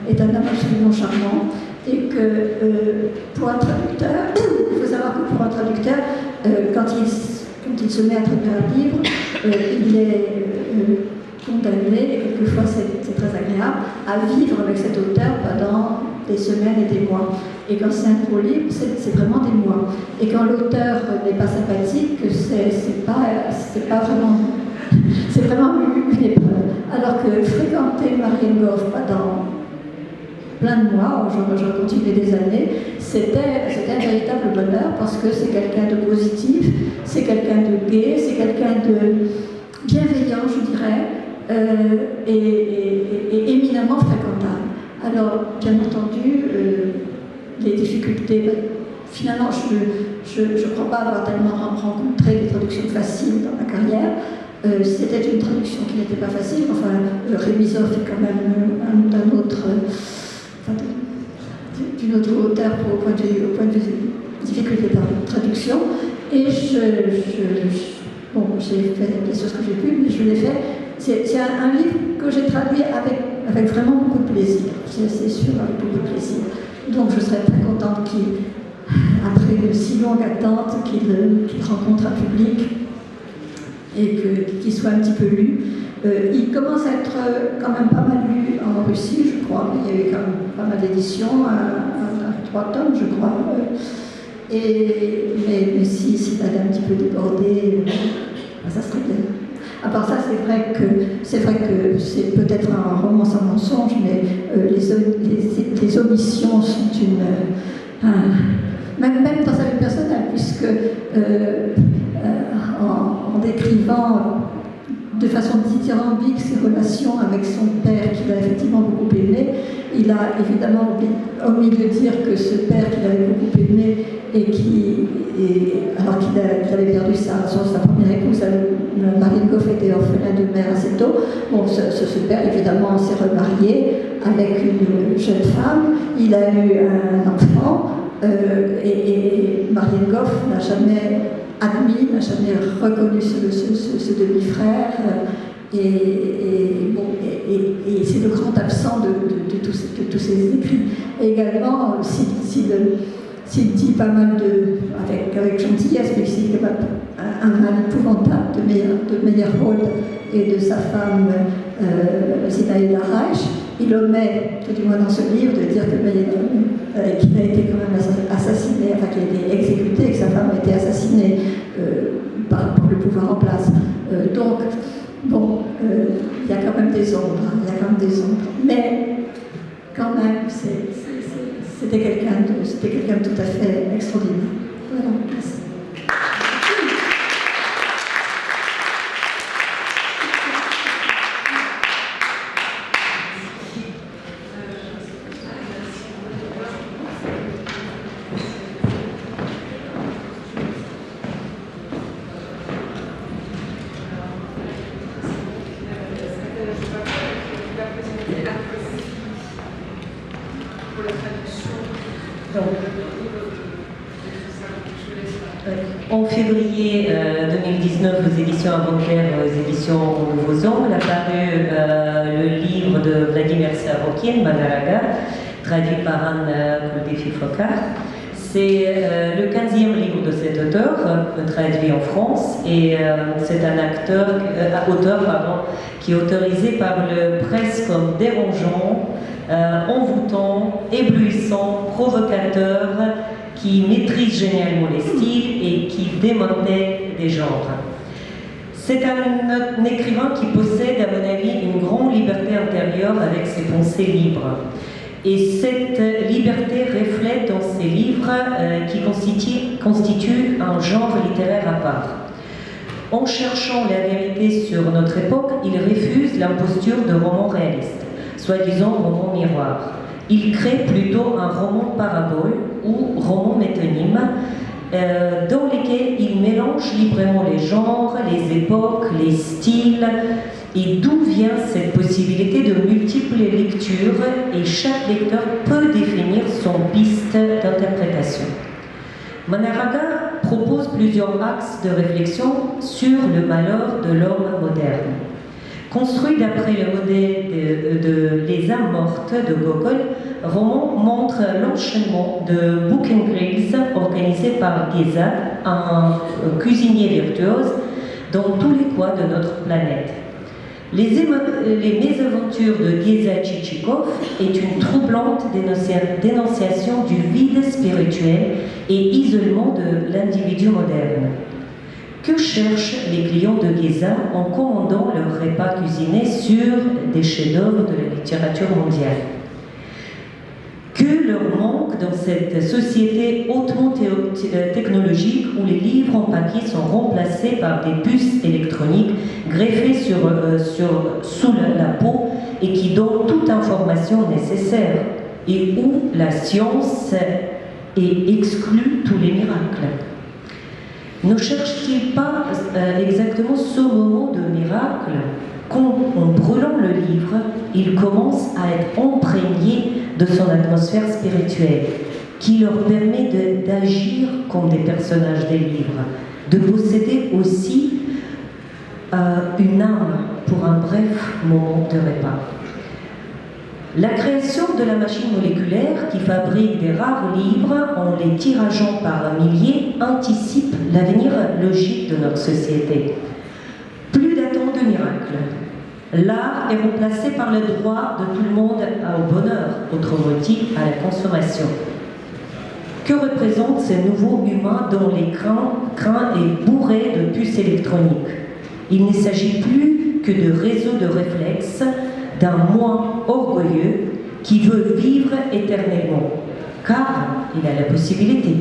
est un homme absolument charmant et que pour un traducteur, quand il se met à traduire un livre, il est condamné, et quelquefois c'est très agréable, à vivre avec cet auteur pendant des semaines et des mois. Et quand c'est un gros livre, c'est vraiment des mois. Et quand l'auteur n'est pas sympathique, c'est pas vraiment... C'est vraiment une épreuve. Alors que fréquenter Marianne Goff pendant plein de mois, j'en continuais des années, c'était un véritable bonheur parce que c'est quelqu'un de positif, c'est quelqu'un de gai, c'est quelqu'un de bienveillant, je dirais, et éminemment fréquentable. Alors, bien entendu, les difficultés, finalement, je ne crois pas avoir tellement rencontré des traductions faciles dans ma carrière. C'était une traduction qui n'était pas facile. Enfin, Remizov est quand même d'un autre, d'une autre hauteur au point de vue difficulté de traduction. Et bon, j'ai fait bien sûr ce que j'ai pu, mais je l'ai fait. C'est un livre que j'ai traduit avec vraiment beaucoup de plaisir. C'est sûr, avec beaucoup de plaisir. Donc je serais très contente après une si longue attente, qu'il rencontre un public et qu'il soit un petit peu lu. Il commence à être quand même pas mal lu en Russie, je crois. Il y a eu quand même pas mal d'éditions, 3 tomes, je crois. Mais si t'allais un petit peu déborder, ça serait bien. À part ça, c'est vrai que c'est peut-être un roman sans mensonge, mais les omissions sont même dans sa vie personnelle, puisque en décrivant de façon dithyrambique ses relations avec son père, qu'il a effectivement beaucoup aimé, il a évidemment omis de dire que ce père qu'il avait beaucoup aimé alors qu'il avait perdu sa première épouse, Marianne Goff était orphelin de mère assez tôt. Bon, ce père évidemment s'est remarié avec une jeune femme, il a eu un enfant, et Marianne Goff n'a jamais admis, n'a jamais reconnu ce demi-frère, et c'est le grand absent de tous ces écrits. Et également, s'il dit pas mal avec gentillesse, mais s'il dit un mal épouvantable de Meyerhold et de sa femme Zinaïda Reich, il omet, tout du moins dans ce livre, de dire qu'il a été quand même assassiné, enfin qu'il a été exécuté, que sa femme a été assassinée par le pouvoir en place. Donc, bon, il y a quand même des ombres, mais quand même, c'était quelqu'un de tout à fait extraordinaire. Voilà, merci. En février 2019, aux éditions Avant-Guerre, aux éditions Nouveaux Angles, a paru le livre de Vladimir Sorokin, Manaraga, traduit par Anne Cloudéfi-Focard. C'est le 15e livre de cet auteur, traduit en France, et c'est un auteur qui est autorisé par le presse comme dérangeant, envoûtant, éblouissant, provocateur, qui maîtrise génialement les styles et qui démontait des genres. C'est un écrivain qui possède, à mon avis, une grande liberté intérieure avec ses pensées libres. Et cette liberté reflète dans ses livres qui constituent un genre littéraire à part. En cherchant la vérité sur notre époque, il refuse l'imposture de roman réaliste, soi-disant roman miroir. Il crée plutôt un roman parabole ou roman métonyme dans lesquels il mélange librement les genres, les époques, les styles, et d'où vient cette possibilité de multiples lectures, et chaque lecteur peut définir son piste d'interprétation. Manaraga propose plusieurs axes de réflexion sur le malheur de l'homme moderne. Construit d'après le modèle de Les âmes mortes de Gogol, roman montre l'enchaînement de book and grills organisés par Geza, un cuisinier virtuose dans tous les coins de notre planète. Les mésaventures de Geza Chichikov est une troublante dénonciation du vide spirituel et isolement de l'individu moderne. Que cherchent les clients de Geza en commandant leurs repas cuisinés sur des chefs-d'œuvre de la littérature mondiale? Que leur manque dans cette société hautement technologique où les livres en papier sont remplacés par des puces électroniques greffées sous la peau et qui donnent toute information nécessaire et où la science exclut tous les miracles? Ne cherche-t-il pas exactement ce moment de miracle quand, en brûlant le livre, il commence à être imprégné de son atmosphère spirituelle, qui leur permet d'agir comme des personnages des livres, de posséder aussi une âme pour un bref moment de repas. La création de la machine moléculaire qui fabrique des rares livres en les tirageant par milliers anticipe l'avenir logique de notre société. Plus d'attente de miracle. L'art est remplacé par le droit de tout le monde au bonheur, autrement dit à la consommation. Que représentent ces nouveaux humains dont l'écran est bourré de puces électroniques? Il ne s'agit plus que de réseaux de réflexes d'un moi orgueilleux qui veut vivre éternellement, car il a la possibilité.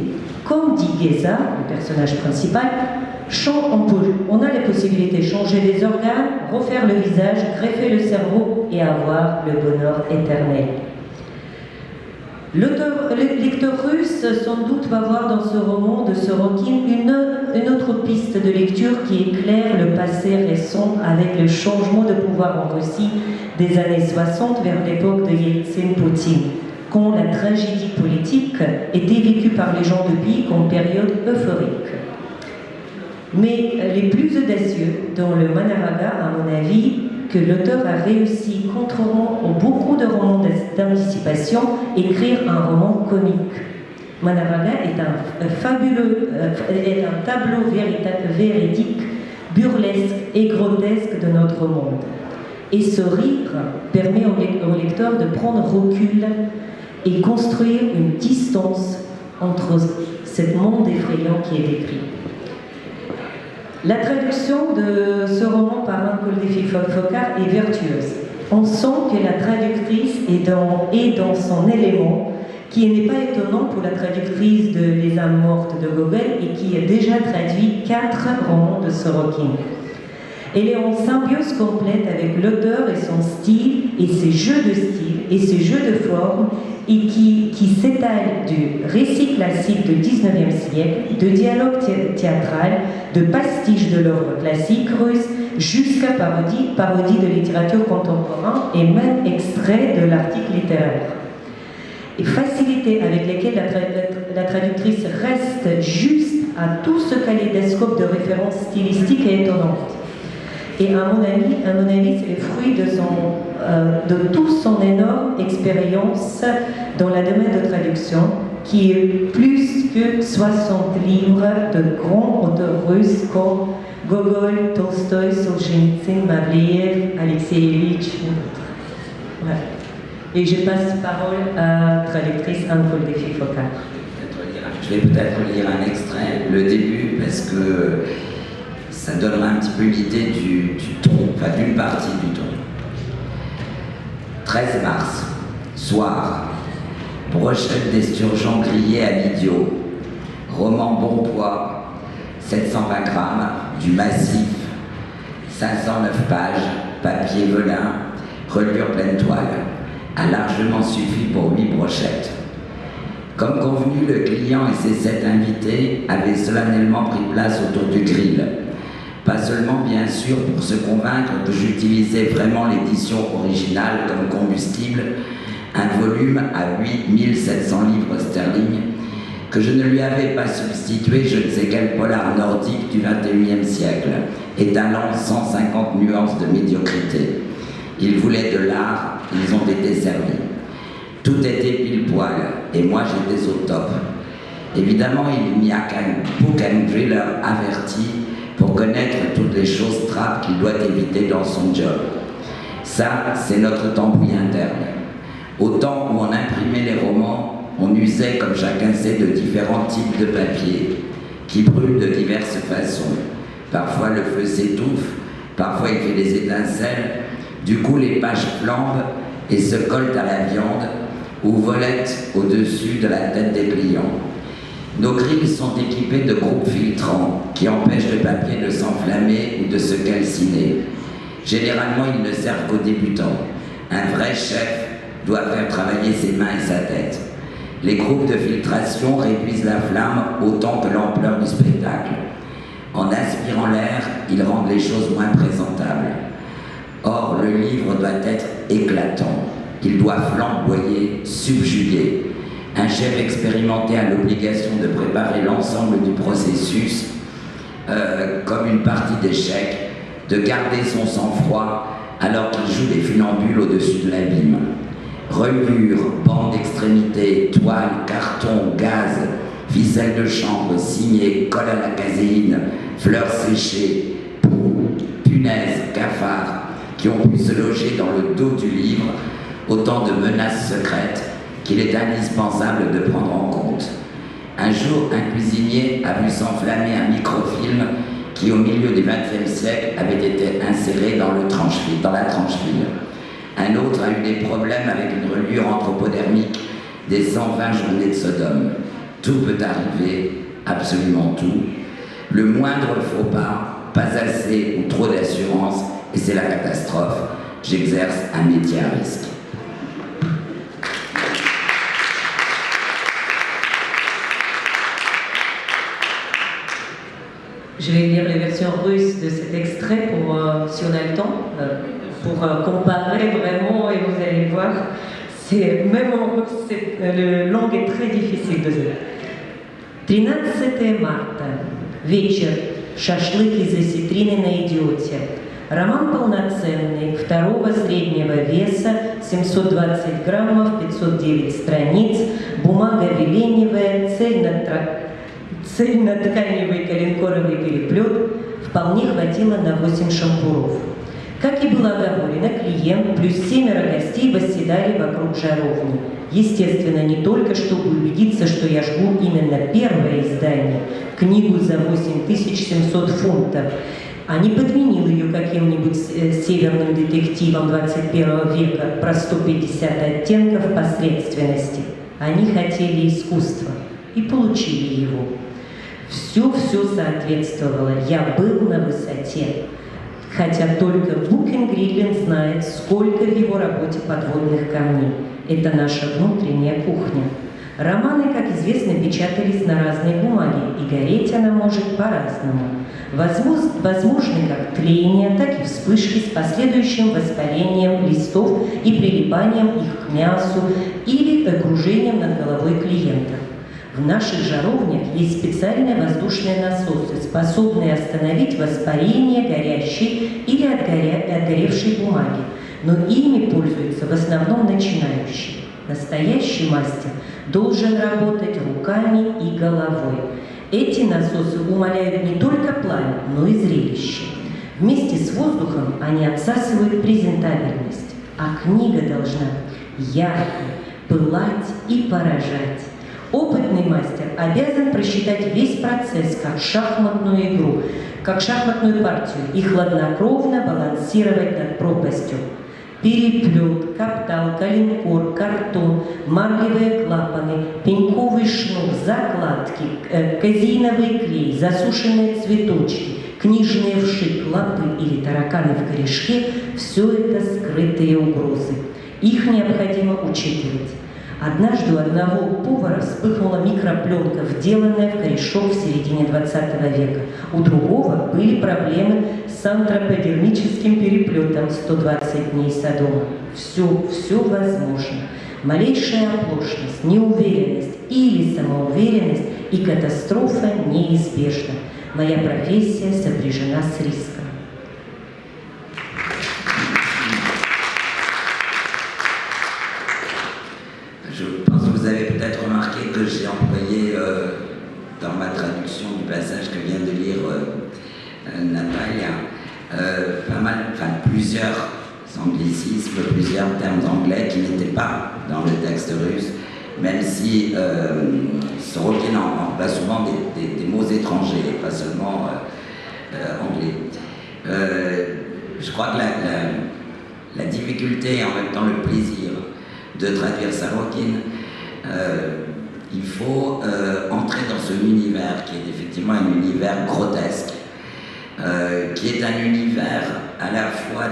Comme dit Geza, le personnage principal, on a la possibilité de changer les organes, refaire le visage, greffer le cerveau et avoir le bonheur éternel. Le lecteur russe, sans doute, va voir dans ce roman de Sorokin une autre piste de lecture qui éclaire le passé récent avec le changement de pouvoir en Russie des années 60 vers l'époque de Yeltsin-Poutine, quand la tragédie politique était vécue par les gens du pays comme période euphorique. Mais les plus audacieux dans le Manaraga, à mon avis, que l'auteur a réussi, contrairement à beaucoup de romans d'anticipation, écrire un roman comique. Manaraga est un tableau véridique, burlesque et grotesque de notre monde. Et ce rire permet au lecteur de prendre recul et construire une distance entre ce monde effrayant qui est décrit. La traduction de ce roman par Anne Koldéfi-Fokar est vertueuse. On sent que la traductrice est dans son élément, qui n'est pas étonnant pour la traductrice de Les âmes mortes de Gogol et qui a déjà traduit 4 romans de Sorokin. Elle est en symbiose complète avec l'auteur et son style, et ses jeux de style, et ses jeux de forme, et qui s'étale du récit classique du XIXe siècle, de dialogue théâtral, de pastiche de l'œuvre classique russe, jusqu'à parodie de littérature contemporaine, et même extrait de l'article littéraire. Et facilité avec laquelle la traductrice reste juste à tout ce kaléidoscope de références stylistiques est étonnante. Et à mon avis, c'est le fruit de toute son énorme expérience dans le domaine de traduction, qui est plus que 60 livres de grands auteurs russes comme Gogol, Tolstoï, Solzhenitsyn, Mavliev, Alexeyevitch. Voilà. Et je passe la parole à la traductrice Anne Koldéfi-Fokar. Je vais peut-être lire un extrait, le début, parce que ça donnera un petit peu l'idée du ton, enfin d'une partie du ton. 13 mars, soir, brochette d'esturgeon grillé à l'idiot, roman bon poids, 720 grammes, du massif, 509 pages, papier velin, reliure pleine toile, a largement suffi pour 8 brochettes. Comme convenu, le client et ses 7 invités avaient solennellement pris place autour du grill. Pas seulement, bien sûr, pour se convaincre que j'utilisais vraiment l'édition originale comme combustible, un volume à 8700 livres sterling, que je ne lui avais pas substitué je ne sais quel polar nordique du XXIe siècle, étalant 150 nuances de médiocrité. Ils voulaient de l'art, ils ont été servis. Tout était pile poil, et moi j'étais au top. Évidemment, il n'y a qu'un book and driller averti pour connaître toutes les choses trappes qu'il doit éviter dans son job. Ça, c'est notre tambouille interne. Au temps où on imprimait les romans, on usait, comme chacun sait, de différents types de papier qui brûlent de diverses façons. Parfois le feu s'étouffe, parfois il fait des étincelles, du coup les pages flambent et se collent à la viande ou volettent au-dessus de la tête des clients. Nos grilles sont équipées de groupes filtrants qui empêchent le papier de s'enflammer ou de se calciner. Généralement, ils ne servent qu'aux débutants. Un vrai chef doit faire travailler ses mains et sa tête. Les groupes de filtration réduisent la flamme autant que l'ampleur du spectacle. En aspirant l'air, ils rendent les choses moins présentables. Or, le livre doit être éclatant. Il doit flamboyer, subjuguer. Un chef expérimenté a l'obligation de préparer l'ensemble du processus comme une partie d'échecs, de garder son sang-froid alors qu'il joue des funambules au-dessus de l'abîme. Reliures, bandes d'extrémités, toiles, cartons, gaz, ficelles de chambre, signées, colle à la caséine, fleurs séchées, poux, punaises, cafards, qui ont pu se loger dans le dos du livre, autant de menaces secrètes qu'il est indispensable de prendre en compte. Un jour, un cuisinier a vu s'enflammer un microfilm qui, au milieu du XXe siècle, avait été inséré dans la tranche-file. Un autre a eu des problèmes avec une reliure anthropodermique des 120 journées de Sodome. Tout peut arriver, absolument tout. Le moindre faux pas assez ou trop d'assurance, et c'est la catastrophe. J'exerce un métier à risque. Je vais lire les versions russes de cet extrait pour, si on a le temps, pour comparer vraiment, et vous allez voir, même en russe, la langue est très difficile de dire. 13 марта. Вечер. Шашлык из осетрины на идиоте. Роман полноценный, второго среднего веса, 720 граммов, 509 страниц, бумага веленевая, цельнотканевый коленкоровый переплет, вполне хватило на 8 шампуров. Как и было оговорено, клиент плюс 7 гостей восседали вокруг жаровни. Естественно, не только чтобы убедиться, что я жгу именно первое издание, книгу за 8700 фунтов, а не подменил ее каким-нибудь северным детективом 21 века про 150 оттенков посредственности. Они хотели искусства и получили его. Все соответствовало, я был на высоте. Хотя только Букенгриллен знает, сколько в его работе подводных камней. Это наша внутренняя кухня. Романы, как известно, печатались на разной бумаге, и гореть она может по-разному. Возможны как тление, так и вспышки с последующим воспалением листов и прилипанием их к мясу или окружением над головой клиента. В наших жаровнях есть специальные воздушные насосы, способные остановить воспарение горящей или отгоревшей бумаги, но ими пользуются в основном начинающие. Настоящий мастер должен работать руками и головой. Эти насосы умаляют не только пламя, но и зрелище. Вместе с воздухом они отсасывают презентабельность, а книга должна ярко пылать и поражать. Опытный мастер обязан просчитать весь процесс как шахматную игру, как шахматную партию и хладнокровно балансировать над пропастью. Переплет, каптал, коленкор, картон, марлевые клапаны, пеньковый шнур, закладки, казеиновый клей, засушенные цветочки, книжные вши, клапы или тараканы в корешке – все это скрытые угрозы. Их необходимо учитывать. Однажды у одного повара вспыхнула микропленка, вделанная в корешок в середине 20 века. У другого были проблемы с антроподермическим переплетом 120 дней Содома. Все возможно. Малейшая оплошность, неуверенность или самоуверенность, и катастрофа неизбежна. Моя профессия сопряжена с риском. Je pense que vous avez peut-être remarqué que j'ai employé dans ma traduction du passage que vient de lire Natalia, pas mal, enfin plusieurs anglicismes, plusieurs termes anglais qui n'étaient pas dans le texte russe, même si Sorokin emploie souvent des mots étrangers, pas seulement anglais. Je crois que la difficulté et en même temps le plaisir de traduire Sorokin, il faut entrer dans ce univers qui est effectivement un univers grotesque, qui est un univers à la fois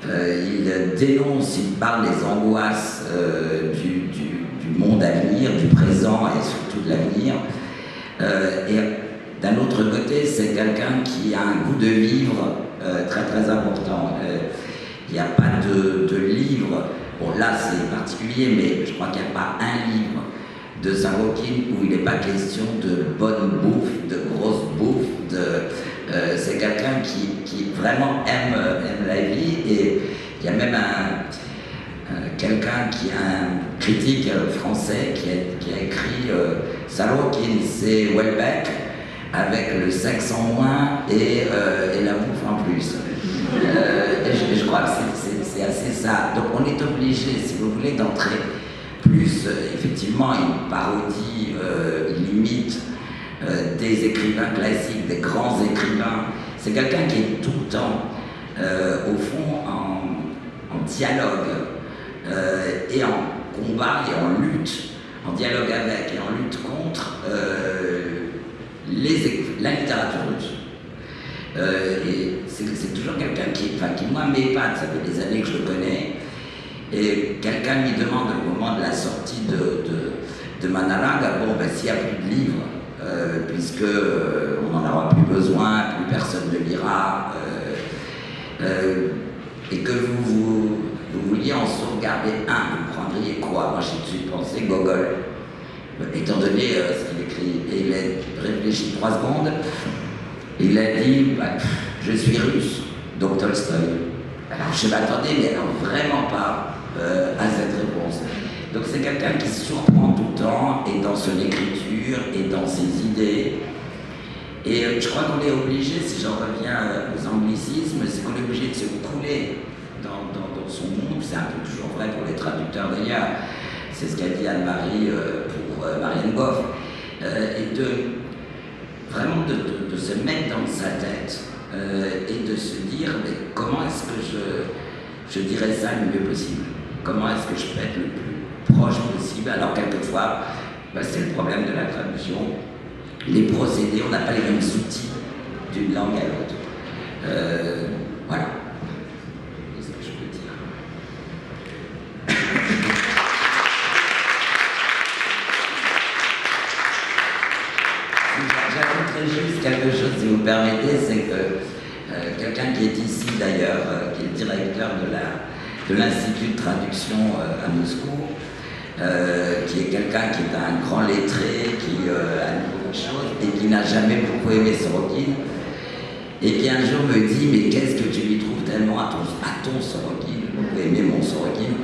il dénonce, il parle des angoisses du monde à venir, du présent et surtout de l'avenir. Et d'un autre côté, c'est quelqu'un qui a un goût de vivre très très important. Il n'y a pas de livre, bon là c'est particulier, mais je crois qu'il n'y a pas un livre de Sorokin où il n'est pas question de bonne bouffe, de grosse bouffe, c'est quelqu'un qui vraiment aime la vie, et il y a même quelqu'un qui est un critique français qui a écrit Sorokin, c'est Houellebecq avec le sexe en moins et la bouffe en plus. Et je crois que c'est assez ça. Donc on est obligé, si vous voulez, d'entrer plus, effectivement, une parodie, il imite des écrivains classiques, des grands écrivains. C'est quelqu'un qui est tout le temps, au fond, en dialogue et en combat et en lutte, en dialogue avec et en lutte contre la littérature russe. Et c'est toujours quelqu'un qui moi m'épate, ça fait des années que je le connais, et quelqu'un lui demande au moment de la sortie de Manaraga, bon ben s'il n'y a plus de livres, puisque on n'en aura plus besoin, plus personne ne lira, et que vous vouliez en sauvegarder un, vous prendriez quoi? Moi j'ai tout de suite pensé Gogol, étant donné ce qu'il écrit, et il a réfléchi 3 secondes. Il a dit, je suis russe, donc Tolstoï. Alors je m'attendais, mais alors vraiment pas à cette réponse. Donc c'est quelqu'un qui se surprend tout le temps, et dans son écriture, et dans ses idées. Et je crois qu'on est obligé, si j'en reviens aux anglicismes, c'est qu'on est obligé de se couler dans son monde. C'est un peu toujours vrai pour les traducteurs d'ailleurs. C'est ce qu'a dit Anne-Marie pour Marianne Goff. Et vraiment de se mettre dans sa tête et de se dire mais comment est-ce que je dirais ça le mieux possible, comment est-ce que je peux être le plus proche possible. Alors quelquefois c'est le problème de la traduction, les procédés, on n'a pas les mêmes outils d'une langue à l'autre. Voilà, c'est ce que je peux dire. J'ajouterais juste quelque chose, si vous permettez, c'est que quelqu'un qui est ici d'ailleurs, qui est le directeur de l'Institut de traduction à Moscou, qui est quelqu'un qui est un grand lettré, qui a beaucoup de choses et qui n'a jamais beaucoup aimé Sorokin, et qui un jour me dit mais qu'est-ce que tu lui trouves tellement à ton Sorokin, beaucoup aimé mon Sorokin,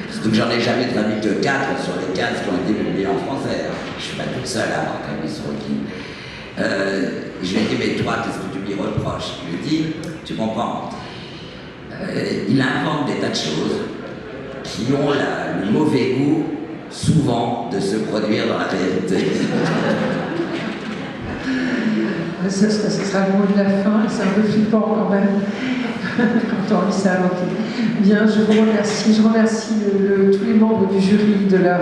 surtout que j'en ai jamais traduit que 4 sur les 15 qui ont été publiés en français, je suis pas toute seule à avoir traduit Sorokin. Je lui ai dit mais toi qu'est-ce que tu lui reproches? Je lui ai dit tu comprends, il invente des tas de choses qui ont le mauvais goût souvent de se produire dans la réalité. Ce sera le mot de la fin, c'est un peu flippant quand même quand on lit ça. Bien, je vous remercie. Je remercie tous les membres du jury de leur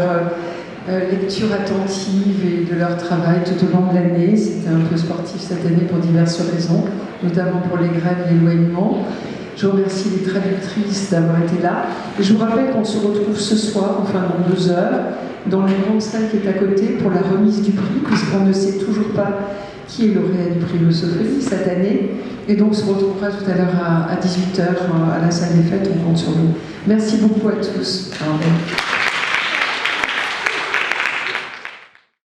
lecture attentive et de leur travail tout au long de l'année. C'était un peu sportif cette année pour diverses raisons, notamment pour les grèves et l'éloignement. Je remercie les traductrices d'avoir été là. Et je vous rappelle qu'on se retrouve ce soir, enfin dans 2 heures, dans la grande salle qui est à côté pour la remise du prix, puisqu'on ne sait toujours pas qui est lauréat du prix Lussofeli cette année. Et donc on se retrouvera tout à l'heure à 18h à la salle des fêtes, on compte sur vous. Merci beaucoup à tous. Au revoir.